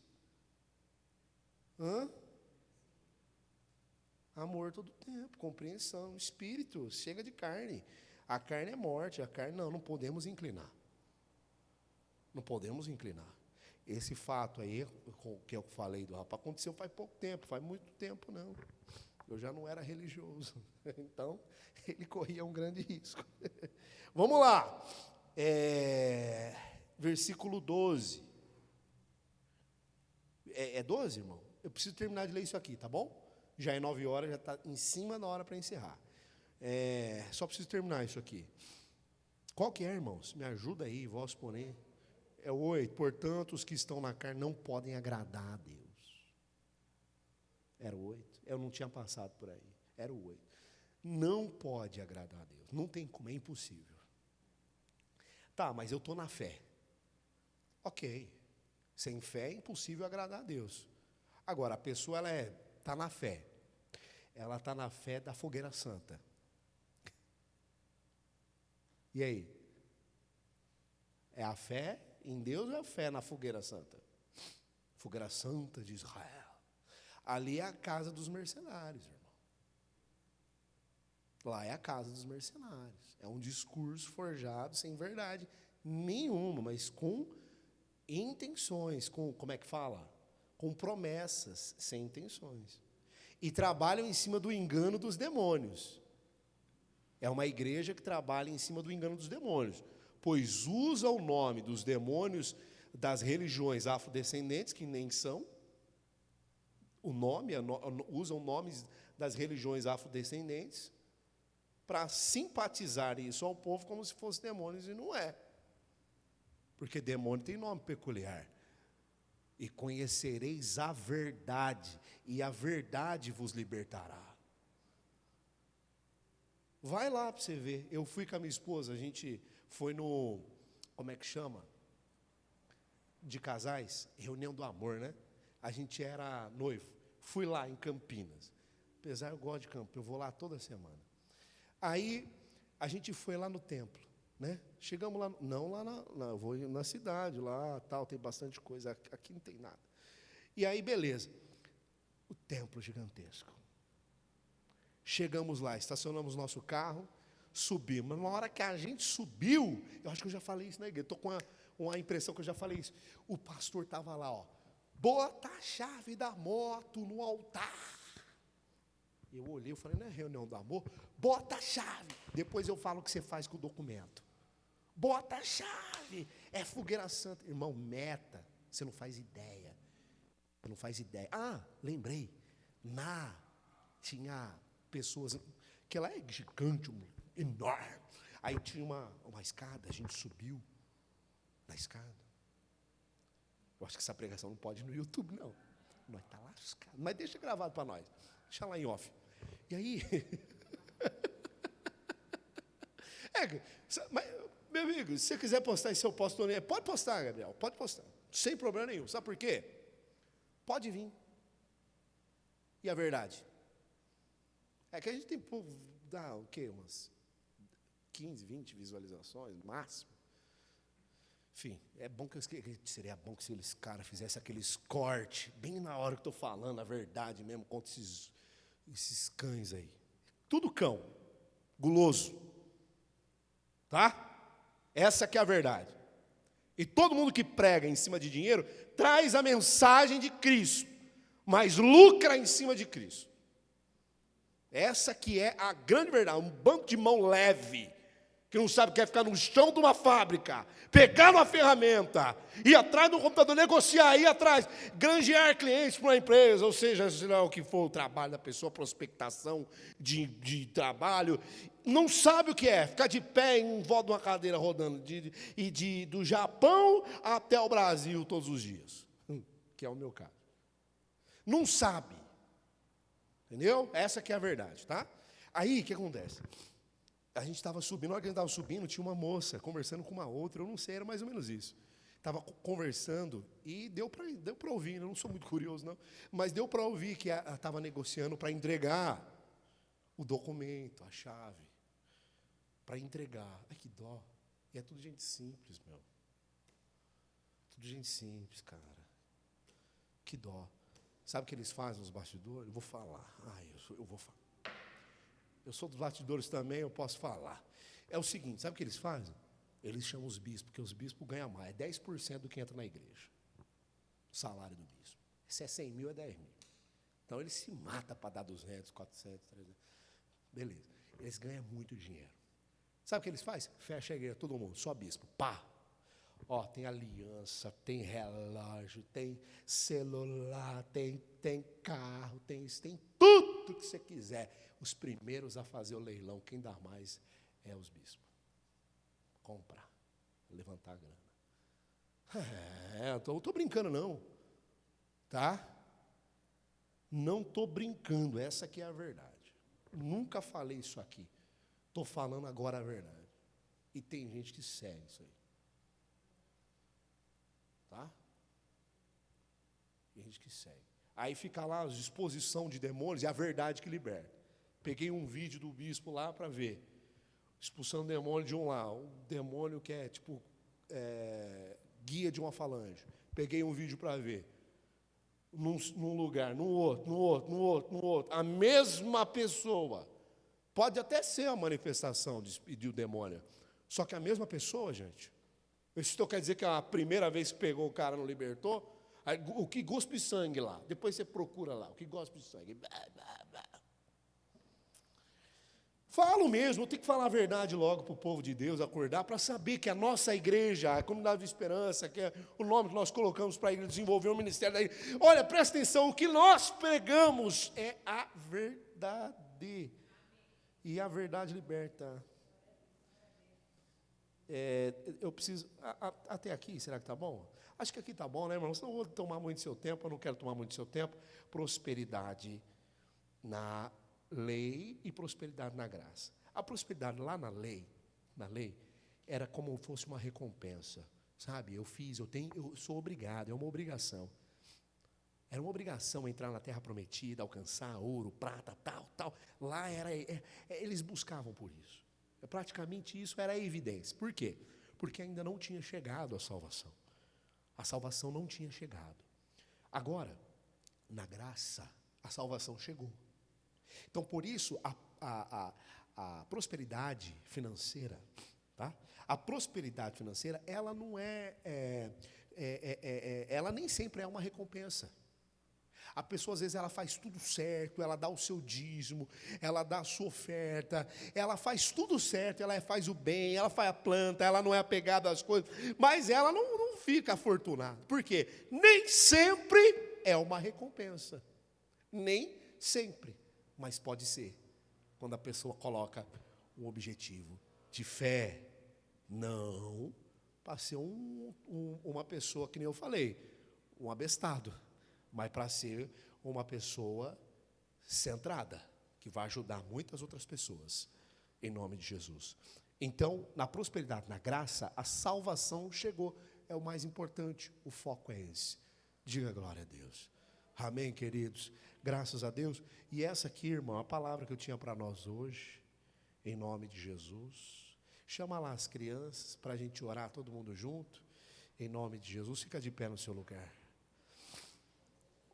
Amor todo tempo, compreensão, espírito, chega de carne. A carne é morte, a carne não podemos inclinar. Não podemos inclinar. Esse fato aí, que eu falei do rapaz, aconteceu faz pouco tempo, faz muito tempo não. Eu já não era religioso, então ele corria um grande risco. Vamos lá, versículo 12. É 12, irmão? Eu preciso terminar de ler isso aqui, tá bom? Já é 9 horas, já está em cima da hora para encerrar. Só preciso terminar isso aqui. Qual que é, irmãos? Me ajuda aí, vós porém. É o 8. Portanto, os que estão na carne não podem agradar a Deus. Era o 8. Eu não tinha passado por aí. Era o 8. Não pode agradar a Deus. Não tem como, é impossível. Tá, mas eu estou na fé. Ok. Sem fé é impossível agradar a Deus. Agora, a pessoa está na fé. Ela está na fé da fogueira santa. E aí? É a fé em Deus ou é a fé na fogueira santa? Fogueira santa de Israel. Ali é a casa dos mercenários, irmão. Lá é a casa dos mercenários. É um discurso forjado sem verdade nenhuma, mas com intenções, como é que fala? Com promessas, sem intenções. E trabalham em cima do engano dos demônios. É uma igreja que trabalha em cima do engano dos demônios, pois usa o nome dos demônios das religiões afrodescendentes, que nem são, usam nomes das religiões afrodescendentes, para simpatizar isso ao povo como se fossem demônios, e não é. Porque demônio tem nome peculiar. E conhecereis a verdade, e a verdade vos libertará. Vai lá para você ver. Eu fui com a minha esposa, a gente foi no, como é que chama? De casais, reunião do amor, né? A gente era noivo. Fui lá em Campinas. Apesar eu gosto de Campinas, eu vou lá toda semana. Aí a gente foi lá no templo, né? Chegamos lá, não lá eu vou na cidade, lá tal, tem bastante coisa, aqui não tem nada. E aí, beleza. O templo gigantesco. Chegamos lá, estacionamos nosso carro, subimos. Mas na hora que a gente subiu, eu acho que eu já falei isso na igreja, estou com uma impressão que eu já falei isso. O pastor estava lá, ó, bota a chave da moto no altar. Eu olhei, eu falei, não é reunião do amor? Bota a chave. Depois eu falo o que você faz com o documento. Bota a chave. É fogueira santa. Irmão, meta. Você não faz ideia. Você não faz ideia. Ah, lembrei. Tinha pessoas, que lá é gigante, enorme. Aí tinha uma escada, a gente subiu na escada. Eu acho que essa pregação não pode ir no YouTube, não. Nós está lascado. Mas deixa gravado para nós. Deixa lá em off. E aí... mas, meu amigo, se você quiser postar isso, eu posto, pode postar, Gabriel, pode postar. Sem problema nenhum. Sabe por quê? Pode vir. E a verdade? É que a gente tem, dá o quê? Umas 15, 20 visualizações, máximo. Enfim, seria bom que se esses caras fizessem aqueles cortes, bem na hora que eu estou falando a verdade mesmo, contra esses cães aí. Tudo cão, guloso. Tá? Essa que é a verdade. E todo mundo que prega em cima de dinheiro, traz a mensagem de Cristo, mas lucra em cima de Cristo. Essa que é a grande verdade, um bando de mão leve, que não sabe que quer ficar no chão de uma fábrica, pegar uma ferramenta, ir atrás do computador, negociar, ir atrás, granjear clientes para uma empresa, ou seja, sei lá o que for o trabalho da pessoa, prospectação de trabalho, não sabe o que é, ficar de pé em volta de uma cadeira rodando, do Japão até o Brasil todos os dias, que é o meu caso. Não sabe. Entendeu? Essa que é a verdade, tá? Aí, o que acontece? A gente estava subindo, na hora que a gente estava subindo, tinha uma moça conversando com uma outra, eu não sei, era mais ou menos isso. Estava conversando e deu para ouvir, eu não sou muito curioso não, mas deu para ouvir que estava negociando para entregar o documento, a chave, para entregar. Ai, que dó. E é tudo gente simples, meu. Tudo gente simples, cara. Que dó. Sabe o que eles fazem nos bastidores? Eu vou falar. Eu vou falar. Eu sou dos bastidores também, eu posso falar. É o seguinte, sabe o que eles fazem? Eles chamam os bispos, porque os bispos ganham mais. É 10% do que entra na igreja. O salário do bispo. Se é 100 mil, é 10 mil. Então, ele se mata para dar 200, 400, 300. Beleza. Eles ganham muito dinheiro. Sabe o que eles fazem? Fecha a igreja, todo mundo, só bispo. Pá! Ó, tem aliança, tem relógio, tem celular, tem carro, tem tudo que você quiser. Os primeiros a fazer o leilão, quem dá mais é os bispos. Comprar, levantar a grana. Eu estou brincando não, tá? Não estou brincando, essa aqui é a verdade. Nunca falei isso aqui. Estou falando agora a verdade. E tem gente que segue isso aí. Tá? Tem gente que segue. Aí fica lá a exposição de demônios e a verdade que liberta. Peguei um vídeo do bispo lá para ver. Expulsando demônio de um lá, um demônio que é tipo guia de uma falange. Peguei um vídeo para ver. Num lugar, no outro. A mesma pessoa. Pode até ser a manifestação do demônio. Só que a mesma pessoa, gente. Isso quer dizer que a primeira vez que pegou o cara não libertou? O que gospe sangue lá. Depois você procura lá. O que gospe sangue. Falo mesmo, eu tenho que falar a verdade logo para o povo de Deus acordar, para saber que a nossa igreja, a Comunidade de Esperança, que é o nome que nós colocamos para a igreja desenvolver o ministério da igreja. Olha, presta atenção, o que nós pregamos é a verdade. E a verdade liberta. Eu preciso, até aqui, será que está bom? Acho que aqui está bom, né, irmão? Senão eu vou tomar muito do seu tempo, eu não quero tomar muito do seu tempo. Prosperidade na lei e prosperidade na graça. A prosperidade lá na lei, era como se fosse uma recompensa, sabe? Eu sou obrigado, é uma obrigação. Era uma obrigação entrar na terra prometida, alcançar ouro, prata, tal. Lá eles buscavam por isso. Praticamente isso era a evidência. Por quê? Porque ainda não tinha chegado a salvação. A salvação não tinha chegado. Agora, na graça, a salvação chegou. Então, por isso, a prosperidade financeira, tá? A prosperidade financeira, ela não ela nem sempre é uma recompensa. A pessoa, às vezes, ela faz tudo certo, ela dá o seu dízimo, ela dá a sua oferta, ela faz tudo certo, ela faz o bem, ela faz a planta, ela não é apegada às coisas, mas ela não fica afortunada. Por quê? Nem sempre é uma recompensa. Nem sempre. Mas pode ser, quando a pessoa coloca um objetivo de fé, não para ser uma pessoa, que nem eu falei, um abestado, mas para ser uma pessoa centrada, que vai ajudar muitas outras pessoas, em nome de Jesus. Então, na prosperidade, na graça, a salvação chegou, é o mais importante, o foco é esse. Diga glória a Deus. Amém, queridos? Graças a Deus. E essa aqui, irmão, a palavra que eu tinha para nós hoje, em nome de Jesus. Chama lá as crianças para a gente orar todo mundo junto, em nome de Jesus. Fica de pé no seu lugar.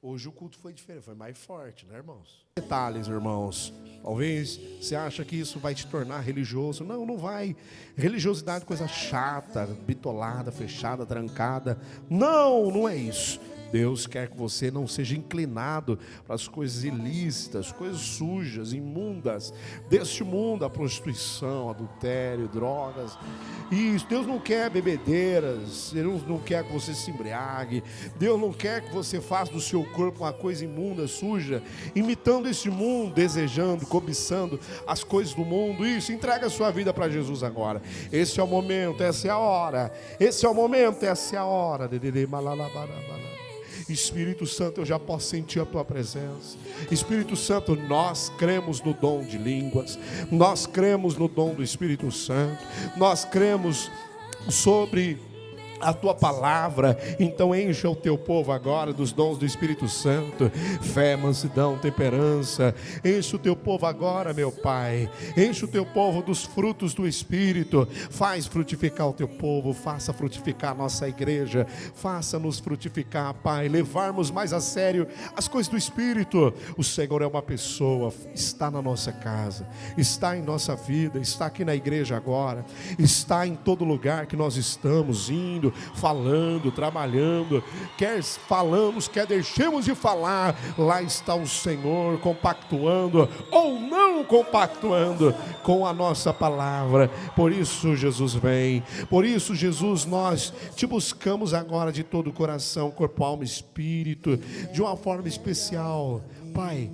Hoje o culto foi diferente, foi mais forte, né, irmãos? Detalhes, irmãos. Talvez você acha que isso vai te tornar religioso. Não, não vai. Religiosidade é coisa chata, bitolada, fechada, trancada. Não, não é isso. Deus quer que você não seja inclinado para as coisas ilícitas, coisas sujas, imundas deste mundo, a prostituição, adultério, drogas. Isso, Deus não quer bebedeiras, Deus não quer que você se embriague, Deus não quer que você faça do seu corpo uma coisa imunda, suja, imitando esse mundo, desejando, cobiçando as coisas do mundo. Isso, entrega a sua vida para Jesus agora. Esse é o momento, essa é a hora. Esse é o momento, essa é a hora. Espírito Santo, eu já posso sentir a tua presença. Espírito Santo, nós cremos no dom de línguas, nós cremos no dom do Espírito Santo, nós cremos sobre a tua palavra. Então encha o teu povo agora dos dons do Espírito Santo, fé, mansidão, temperança. Enche o teu povo agora, meu Pai. Enche o teu povo dos frutos do Espírito. Faz frutificar o teu povo, faça frutificar a nossa igreja, faça-nos frutificar, Pai, levarmos mais a sério as coisas do Espírito. O Senhor é uma pessoa, está na nossa casa, está em nossa vida, está aqui na igreja agora, está em todo lugar que nós estamos indo, falando, trabalhando, quer falamos, quer deixemos de falar, lá está o Senhor compactuando ou não compactuando com a nossa palavra. Por isso Jesus vem, por isso Jesus, nós te buscamos agora de todo o coração, corpo, alma e espírito, de uma forma especial. Pai,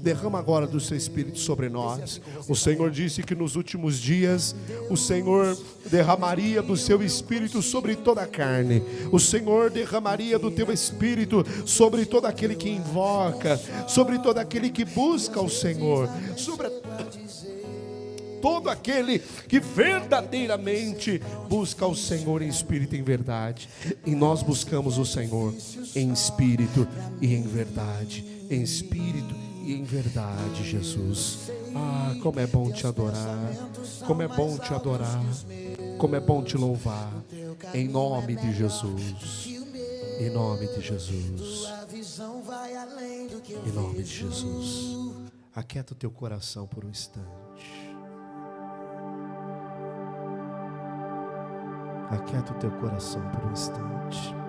derrama agora do seu Espírito sobre nós. O Senhor disse que nos últimos dias o Senhor derramaria do seu Espírito sobre toda a carne. O Senhor derramaria do teu Espírito sobre todo aquele que invoca, sobre todo aquele que busca o Senhor, sobre todo aquele que verdadeiramente busca o Senhor em espírito e em verdade. E nós buscamos o Senhor em espírito e em verdade, em espírito e em verdade, Jesus. Ah, como é bom te adorar, como é bom te adorar, como é bom te louvar, em nome de Jesus, em nome de Jesus, em nome de Jesus. Aquieta o teu coração por um instante. Aquieta o teu coração por um instante.